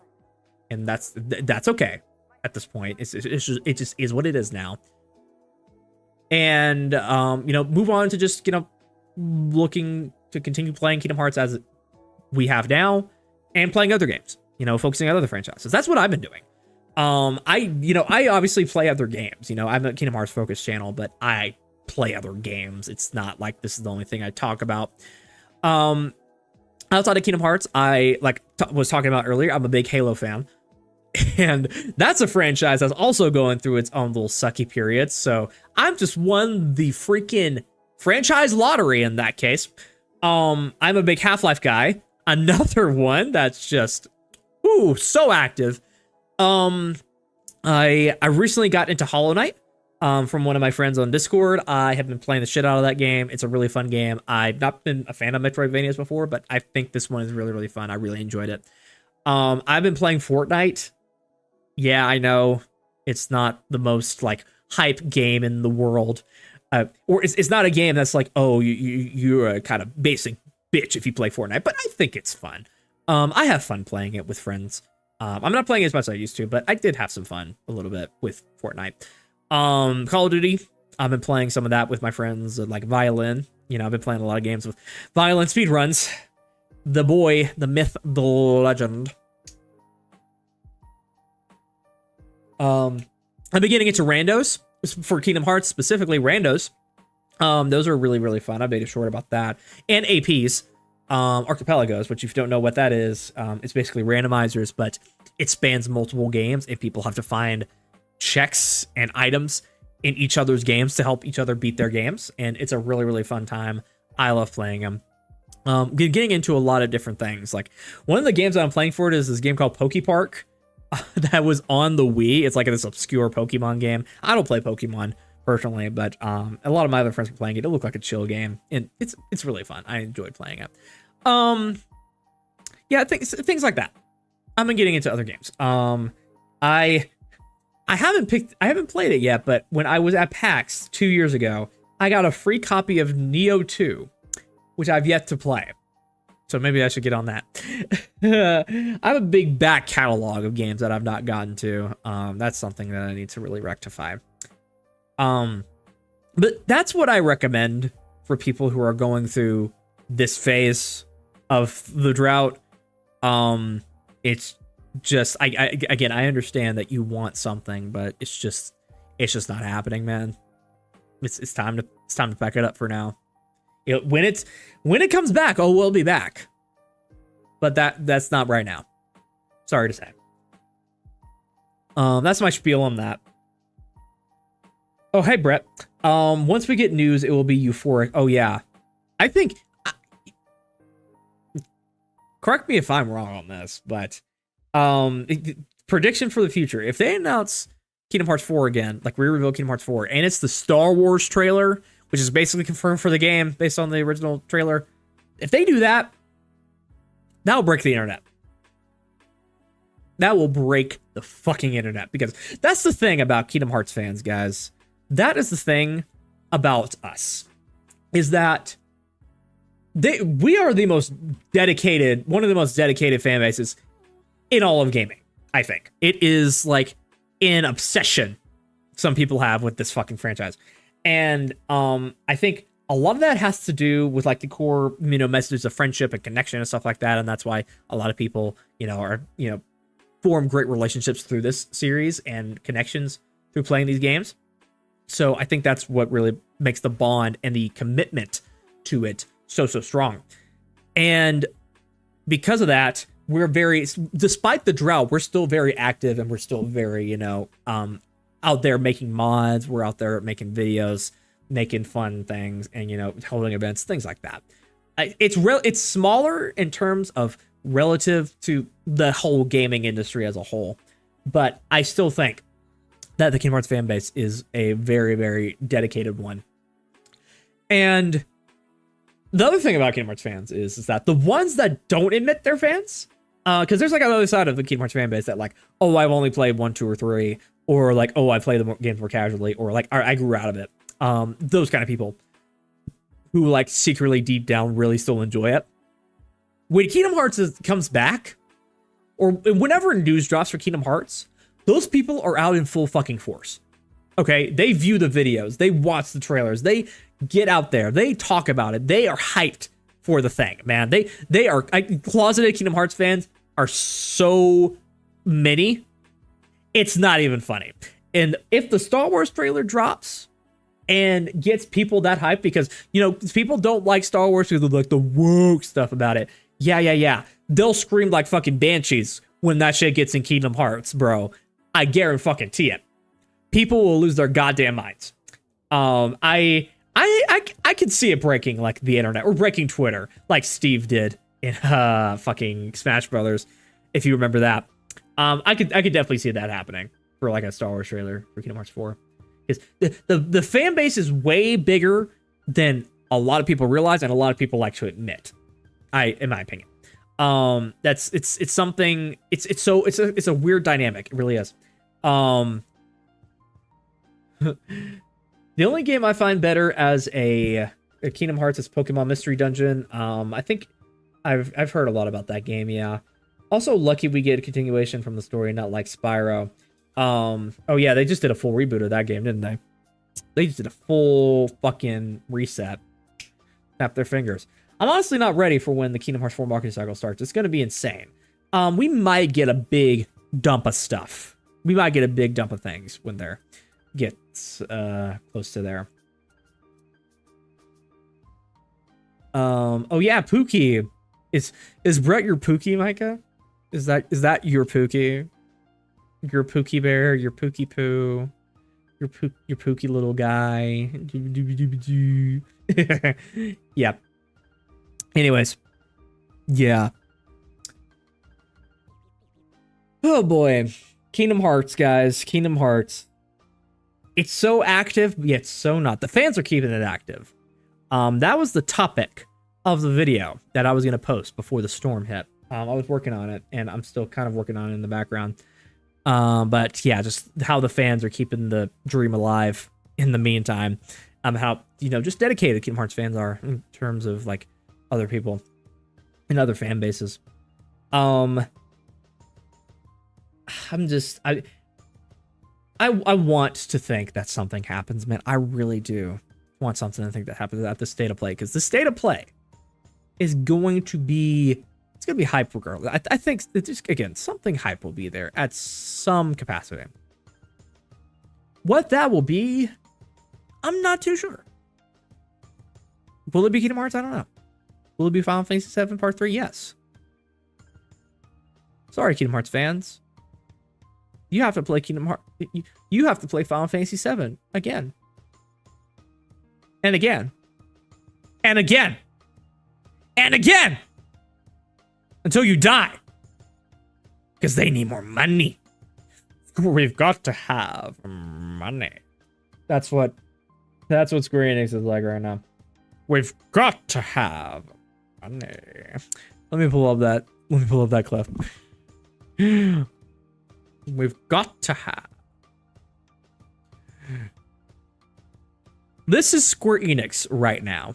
and that's okay at this point. It just is what it is now. And move on to just looking to continue playing Kingdom Hearts as we have now, and playing other games. Focusing on other franchises. That's what I've been doing. I obviously play other games. I'm a Kingdom Hearts focused channel, but I play other games. It's not like this is the only thing I talk about. Outside of Kingdom Hearts, I was talking about earlier, I'm a big Halo fan. And that's a franchise that's also going through its own little sucky period. So I've just won the freaking franchise lottery in that case. I'm a big Half-Life guy. Another one that's just so active. I recently got into Hollow Knight from one of my friends on Discord. I have been playing the shit out of that game. It's a really fun game. I've not been a fan of Metroidvanias before, but I think this one is really, really fun. I really enjoyed it. I've been playing Fortnite. Yeah, I know it's not the most hype game in the world. Or it's not a game that's you're a kind of basic bitch if you play Fortnite, but I think it's fun. I have fun playing it with friends. I'm not playing as much as I used to, but I did have some fun a little bit with Fortnite. Call of Duty, I've been playing some of that with my friends, like Violin. I've been playing a lot of games with Violin speedruns. The boy, the myth, the legend. I've been getting into randos for Kingdom Hearts, specifically randos. Those are really, really fun. I made a short about that. And APs, Archipelagos, which if you don't know what that is, it's basically randomizers, but it spans multiple games, and people have to find checks and items in each other's games to help each other beat their games. And it's a really, really fun time. I love playing them. Getting into a lot of different things. Like one of the games that I'm playing for it is this game called Poke Park that was on the Wii. It's like this obscure Pokemon game. I don't play Pokemon personally, but a lot of my other friends were playing it. It looked like a chill game, and it's really fun. I enjoyed playing it. Yeah, things like that. I've been getting into other games. I haven't played it yet, but when I was at PAX 2 years ago, I got a free copy of Neo 2, which I've yet to play. So maybe I should get on that. I have a big back catalog of games that I've not gotten to. That's something that I need to really rectify. But that's what I recommend for people who are going through this phase of the drought. It's just, again, I understand that you want something, but it's just not happening, man. It's time to pack it up for now. When it comes back, oh, we'll be back. But that's not right now. Sorry to say. That's my spiel on that. Oh, hey, Brett. Once we get news, it will be euphoric. Oh, yeah. I think... correct me if I'm wrong on this, but... prediction for the future. If they announce Kingdom Hearts 4 again, like re-reveal Kingdom Hearts 4, and it's the Star Wars trailer, which is basically confirmed for the game based on the original trailer. If they do that, that'll break the internet. That will break the fucking internet, because that's the thing about Kingdom Hearts fans, guys. That is the thing about us, is that we are the most dedicated, one of the most dedicated fan bases in all of gaming, I think. It is like an obsession some people have with this fucking franchise. And I think a lot of that has to do with like the core, messages of friendship and connection and stuff like that. And that's why a lot of people, form great relationships through this series and connections through playing these games. So I think that's what really makes the bond and the commitment to it so strong. And because of that, we're very, despite the drought, we're still very active, and we're still very, out there making mods. We're out there making videos, making fun things, and, holding events, things like that. It's smaller in terms of relative to the whole gaming industry as a whole, but I still think that the Kingdom Hearts fan base is a very, very dedicated one. And the other thing about Kingdom Hearts fans is that the ones that don't admit they're fans, because there's like another side of the Kingdom Hearts fan base that like, oh, I've only played 1, 2, or 3, or like, oh, I play the games more casually, or like, I grew out of it. Those kind of people who like secretly deep down really still enjoy it. When Kingdom Hearts comes back, or whenever news drops for Kingdom Hearts, those people are out in full fucking force. Okay, they view the videos, they watch the trailers, they get out there, they talk about it, they are hyped for the thing, man. They are closeted Kingdom Hearts fans are so many, it's not even funny. And if the Star Wars trailer drops and gets people that hyped, because people don't like Star Wars because of like the woke stuff about it. Yeah. They'll scream like fucking banshees when that shit gets in Kingdom Hearts, bro. I guarantee it. People will lose their goddamn minds. I could see it breaking like the internet, or breaking Twitter, like Steve did in fucking Smash Brothers, if you remember that. I could definitely see that happening for like a Star Wars trailer for Kingdom Hearts 4. Because the fan base is way bigger than a lot of people realize, and a lot of people like to admit. In my opinion, it's something. It's a weird dynamic. It really is. The only game I find better as a Kingdom Hearts is Pokemon Mystery Dungeon. I think I've heard a lot about that game. Yeah. Also, lucky we get a continuation from the story, not like Spyro. Oh yeah, they just did a full reboot of that game, didn't they? They just did a full fucking reset. Snap their fingers. I'm honestly not ready for when the Kingdom Hearts 4 marketing cycle starts. It's going to be insane. We might get a big dump of stuff. We might get a big dump of things when they're gets close to there. Oh yeah, Pookie. Is Brett your Pookie, Micah? Is that your Pookie? Your Pookie bear, your Pookie poo, your Pookie little guy. Yeah. Anyways, yeah. Oh boy, Kingdom Hearts, guys. Kingdom Hearts. It's so active, yet so not. The fans are keeping it active. That was the topic of the video that I was gonna post before the storm hit. I was working on it, and I'm still kind of working on it in the background. But yeah, just how the fans are keeping the dream alive in the meantime. How just dedicated Kingdom Hearts fans are in terms of like other people. and other fan bases. I'm just I want to think that something happens, man. I really do want something to think that happens at the state of play, because the state of play is going to be, it's going to be hype regardless. I think it's just, again, something hype will be there at some capacity. What that will be, I'm not too sure. Will it be Kingdom Hearts? I don't know. Will it be Final Fantasy VII Part 3? Yes. Sorry, Kingdom Hearts fans. You have to play Kingdom Hearts. You have to play Final Fantasy VII again. And again. And again. And again. Until you die. Because they need more money. We've got to have money. That's what Square Enix is like right now. We've got to have money. Let me pull up that clip. We've got to have. This is Square Enix right now.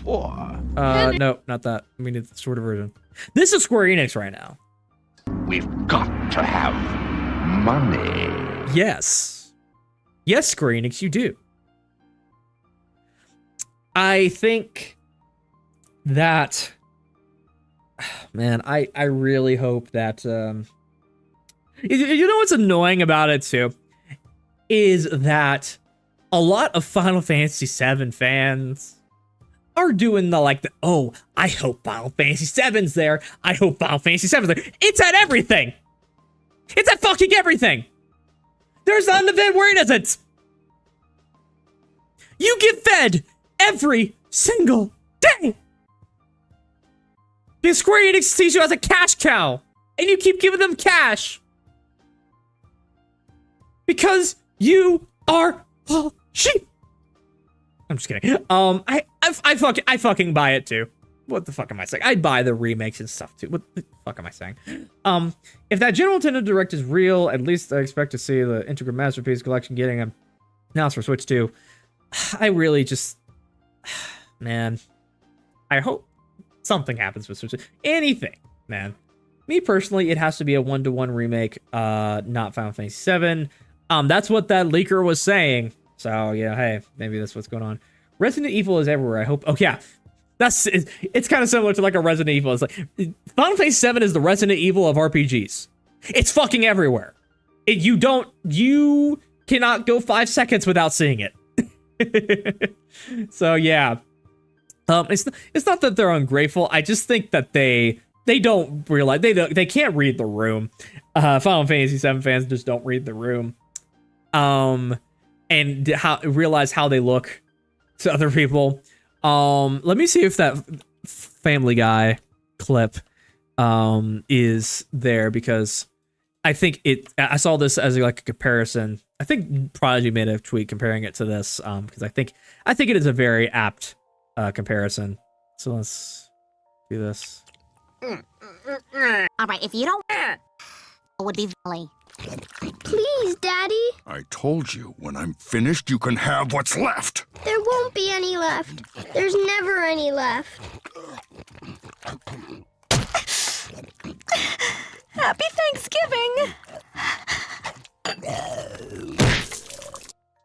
No, not that. We need the shorter version. This is Square Enix right now. We've got to have money. Yes. Yes, Square Enix, you do. I think that, man, I really hope that, you know what's annoying about it too? Is that a lot of Final Fantasy VII fans are doing oh, I hope Final Fantasy VII's there. I hope Final Fantasy VII's there. It's at everything. It's at fucking everything. There's not an event where it isn't. You get fed every single day. Because Square Enix sees you as a cash cow. And you keep giving them cash. Because you are all sheep. I'm just kidding. I fucking buy it too. What the fuck am I saying? I buy the remakes and stuff too. What the fuck am I saying? If that General Nintendo Direct is real, at least I expect to see the Integral Masterpiece Collection getting announced for Switch 2. I really just, man, I hope something happens with Switch 2. Anything, man. Me personally, it has to be a 1-to-1 remake, not Final Fantasy VII. That's what that leaker was saying. So yeah, hey, maybe that's what's going on. Resident Evil is everywhere. I hope. Oh yeah, it's kind of similar to like a Resident Evil. It's like Final Fantasy VII is the Resident Evil of RPGs. It's fucking everywhere. You cannot go 5 seconds without seeing it. So yeah, it's not that they're ungrateful. I just think that they don't realize they can't read the room. Final Fantasy VII fans just don't read the room. And realize how they look to other people. Let me see if that Family Guy clip is there, because I think I saw this as like a comparison. I think Prodigy made a tweet comparing it to this, because I think it is a very apt comparison. So let's do this. All right, if you don't, it would be Valley. Please, Daddy. I told you, when I'm finished, you can have what's left. There won't be any left. There's never any left. Happy Thanksgiving.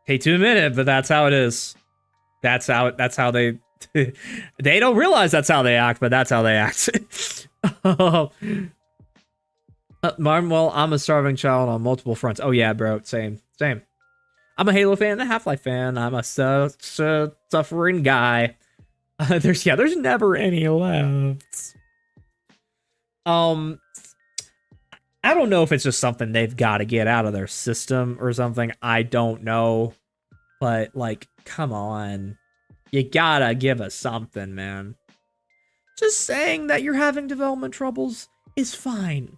Hate to admit it, but that's how it is. That's how they they don't realize that's how they act, but that's how they act. Martin, well, I'm a starving child on multiple fronts. Oh yeah, bro, same. I'm a Halo fan and a Half-Life fan. I'm a suffering guy. There's never any left. I don't know if it's just something they've got to get out of their system or something. I don't know, but like, come on, you gotta give us something, man. Just saying that you're having development troubles is fine.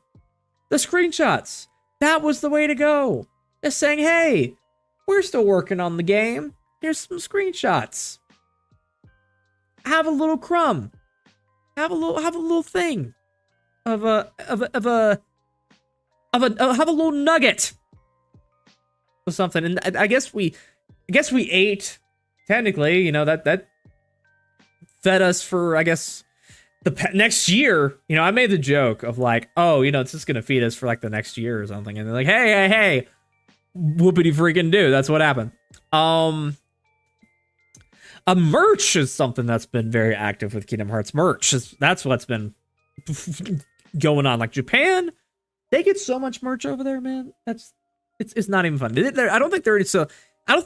The screenshots, that was the way to go. Just saying, hey, we're still working on the game. Here's some screenshots. Have a little crumb. Have a little thing have a little nugget or something. And I guess we ate, technically, you know, that fed us for, I guess, next year, you know, I made the joke of like, oh, you know, it's just gonna feed us for like the next year or something, and they're like, hey, whoopity freaking do. That's what happened. A merch is something that's been very active with Kingdom Hearts merch. That's what's been going on. Like Japan, they get so much merch over there, man. It's not even fun. I don't think they're so.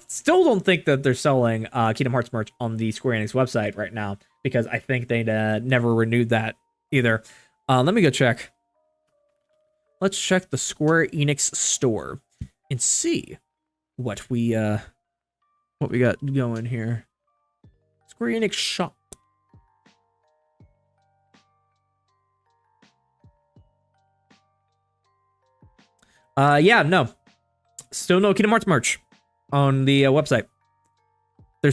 Still don't think that they're selling Kingdom Hearts merch on the Square Enix website right now, because I think they never renewed that either. Let me go check. Let's check the Square Enix store and see what we got going here. Square Enix shop. Yeah, no. Still no Kingdom Hearts merch on the website. They're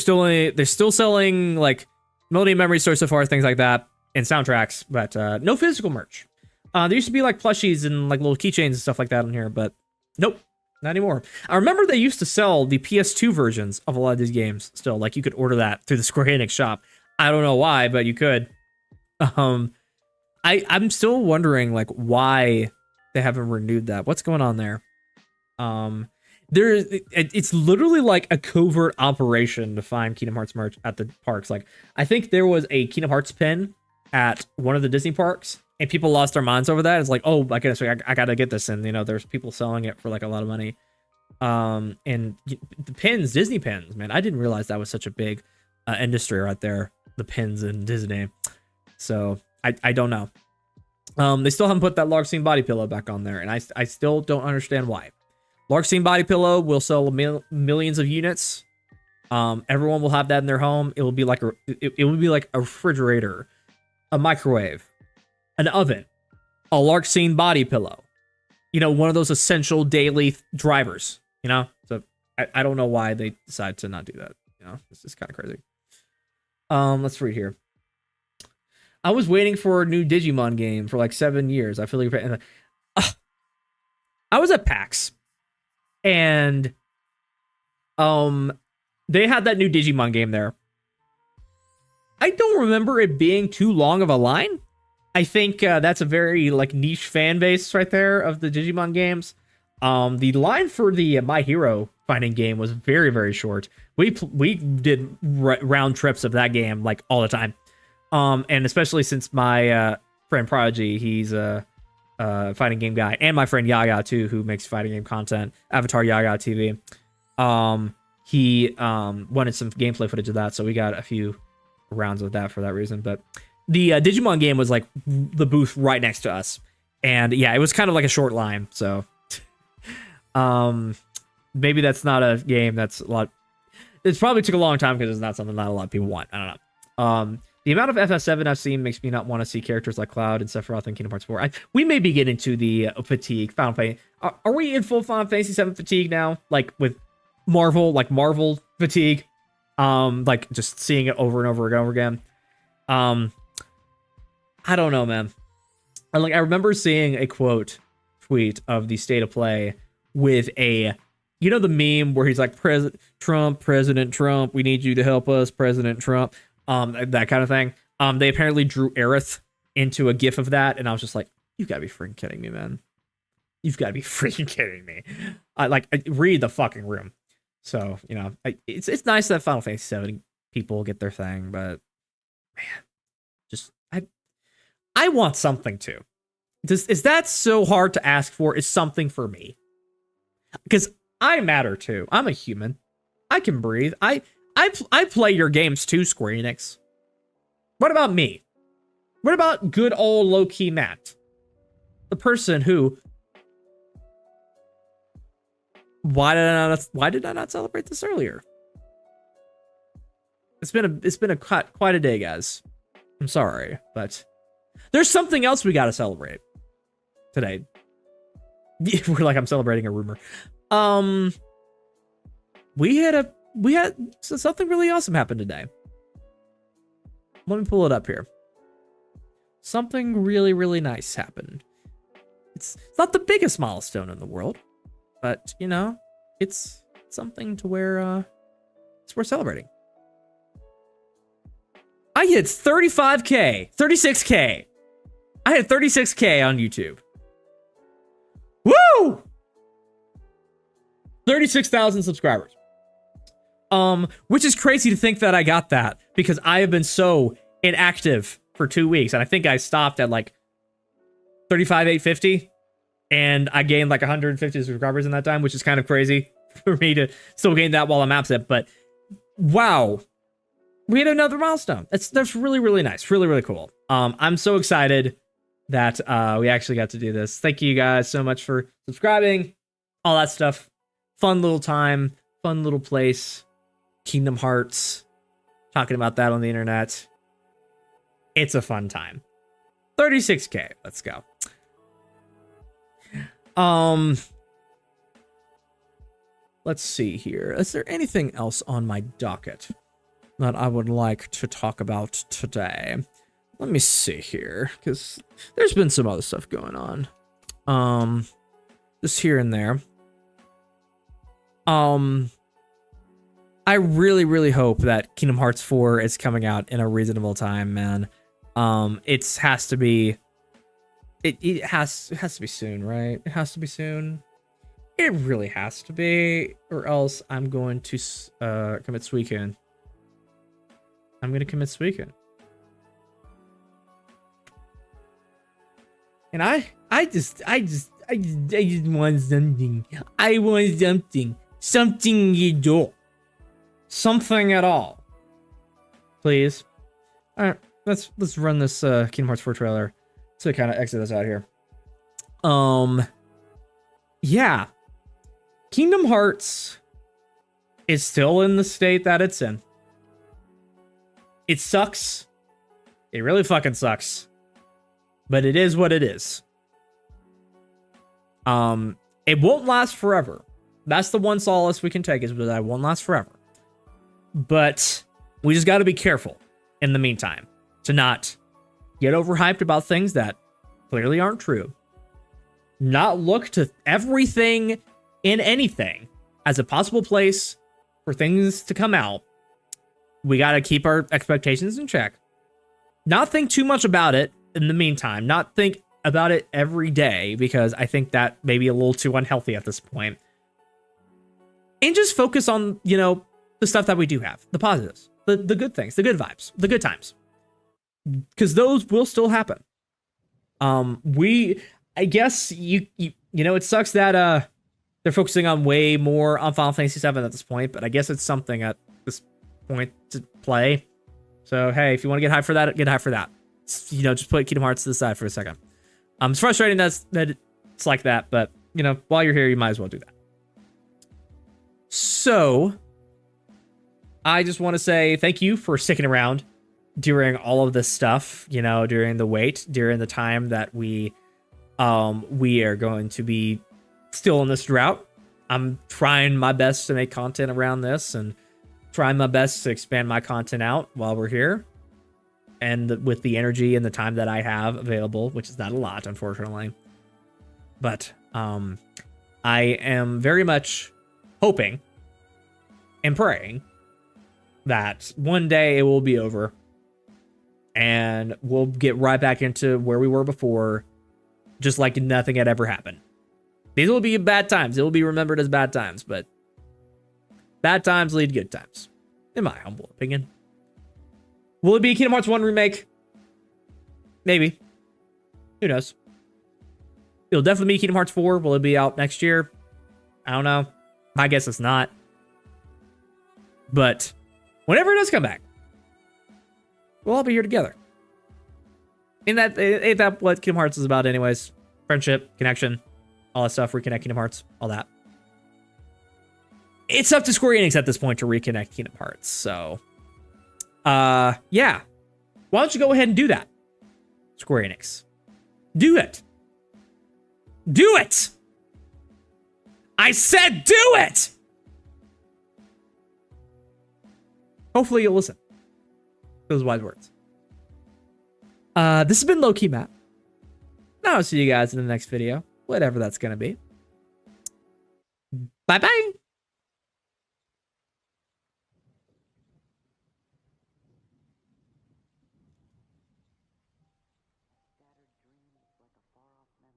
still selling like Melody and Memory Store so far, things like that, and soundtracks, but no physical merch. There used to be like plushies and like little keychains and stuff like that on here, but nope, not anymore. I remember they used to sell the PS2 versions of a lot of these games still. Like you could order that through the Square Enix shop. I don't know why, but you could. I'm still wondering like why they haven't renewed that. What's going on there? It's literally like a covert operation to find Kingdom Hearts merch at the parks. Like I think there was a Kingdom Hearts pin at one of the Disney parks, and people lost their minds over that. It's like, oh, I gotta get this, and you know, there's people selling it for like a lot of money. And the pins, Disney pins, man, I didn't realize that was such a big industry right there. The pins in Disney. So I don't know. They still haven't put that Lark Scene body pillow back on there, and I still don't understand why. Lark Scene body pillow will sell millions of units. Everyone will have that in their home. It will be like it will be like a refrigerator, a microwave, an oven, a Lark Scene body pillow. You know, one of those essential daily drivers. You know, so I don't know why they decide to not do that. You know, this is kind of crazy. Let's read here. I was waiting for a new Digimon game for like 7 years. I feel like I was at PAX, and they had that new Digimon game there. I don't remember it being too long of a line. I think that's a very like niche fan base right there of the Digimon games. The line for the My Hero fighting game was very, very short. We did round trips of that game like all the time. And especially since my friend Prodigy, he's a fighting game guy, and my friend Yaga too, who makes fighting game content, Avatar Yaga TV. He wanted some gameplay footage of that, so we got a few rounds of that for that reason. But the Digimon game was like the booth right next to us, and yeah, it was kind of like a short line. So maybe that's not a game that's a lot. It probably took a long time because it's not something not a lot of people want. I don't know. The amount of FF7 I've seen makes me not want to see characters like Cloud and Sephiroth in Kingdom Hearts 4. We may be getting to the fatigue. Final Fantasy. Are we in full Final Fantasy 7 fatigue now? Like with Marvel, like Marvel fatigue? Like just seeing it over and over and over again. I don't know, man. I remember seeing a tweet of the State of Play with a, you know, the meme where he's like, President Trump, we need you to help us, President Trump. That kind of thing. They apparently drew Aerith into a gif of that, and I was just like, you gotta be freaking kidding me, man. You've got to be freaking kidding me. I read the fucking room. So, you know, it's nice that Final Fantasy 7 people get their thing, but man, just I want something too. Is that so hard to ask for? Is something for me? Because I matter too. I'm a human. I can breathe. I play your games too, Square Enix. What about me? What about good old lowkeymatt? The person who... Why did I not celebrate this earlier? It's been quite a day, guys. I'm sorry, but there's something else we gotta celebrate today. We're like, I'm celebrating a rumor. We had something really awesome happen today. Let me pull it up here. Something really, really nice happened. It's not the biggest milestone in the world, but you know, it's something to where it's worth celebrating. I hit 35K, 36K. I had 36K on YouTube. Woo! 36,000 subscribers. Which is crazy to think that I got that because I have been so inactive for 2 weeks. And I think I stopped at like 35,850 and I gained like 150 subscribers in that time, which is kind of crazy for me to still gain that while I'm absent. But wow, we hit another milestone. That's really, really nice. Really, really cool. I'm so excited that we actually got to do this. Thank you guys so much for subscribing, all that stuff. Fun little time, fun little place. Kingdom Hearts, talking about that on the internet. It's a fun time. 36K, let's go. Let's see here. Is there anything else on my docket that I would like to talk about today? Let me see here, because there's been some other stuff going on. Just here and there. I really, really hope that Kingdom Hearts 4 is coming out in a reasonable time, man. It has to be. It has to be soon, right? It has to be soon. It really has to be, or else I'm going to commit Suicune. I'm gonna commit Suicune. And I just want something. I want something. Something you do. Something at all. Please. Alright, let's run this Kingdom Hearts 4 trailer to kind of exit us out here. Yeah. Kingdom Hearts is still in the state that it's in. It sucks. It really fucking sucks. But it is what it is. It won't last forever. That's the one solace we can take, is that it won't last forever. But we just got to be careful in the meantime to not get overhyped about things that clearly aren't true. Not look to everything in anything as a possible place for things to come out. We got to keep our expectations in check. Not think too much about it in the meantime. Not think about it every day, because I think that may be a little too unhealthy at this point. And just focus on, the stuff that we do have, the positives, the good things, the good vibes, the good times, because those will still happen. I guess it sucks that they're focusing on way more on Final Fantasy VII at this point, but I guess it's something at this point to play. So hey, if you want to get hyped for that, get hyped for that. Just put Kingdom Hearts to the side for a second. It's frustrating that it's like that, but while you're here, you might as well do that. So I just want to say thank you for sticking around during all of this stuff, during the wait, during the time that we are going to be still in this drought. I'm trying my best to make content around this and trying my best to expand my content out while we're here. And with the energy and the time that I have available, which is not a lot, unfortunately. But I am very much hoping and praying that one day it will be over and we'll get right back into where we were before, just like nothing had ever happened. These will be bad times. It will be remembered as bad times, but bad times lead to good times, in my humble opinion. Will it be Kingdom Hearts 1 remake? Maybe. Who knows? It'll definitely be Kingdom Hearts 4. Will it be out next year? I don't know. My guess is not. But whenever it does come back, we'll all be here together. Ain't that what Kingdom Hearts is about anyways? Friendship, connection, all that stuff, reconnect Kingdom Hearts, all that. It's up to Square Enix at this point to reconnect Kingdom Hearts, so yeah. Why don't you go ahead and do that, Square Enix? Do it. Do it. I said do it. Hopefully you'll listen. Those wise words. This has been lowkeymatt. I'll see you guys in the next video, whatever that's gonna be. Bye bye.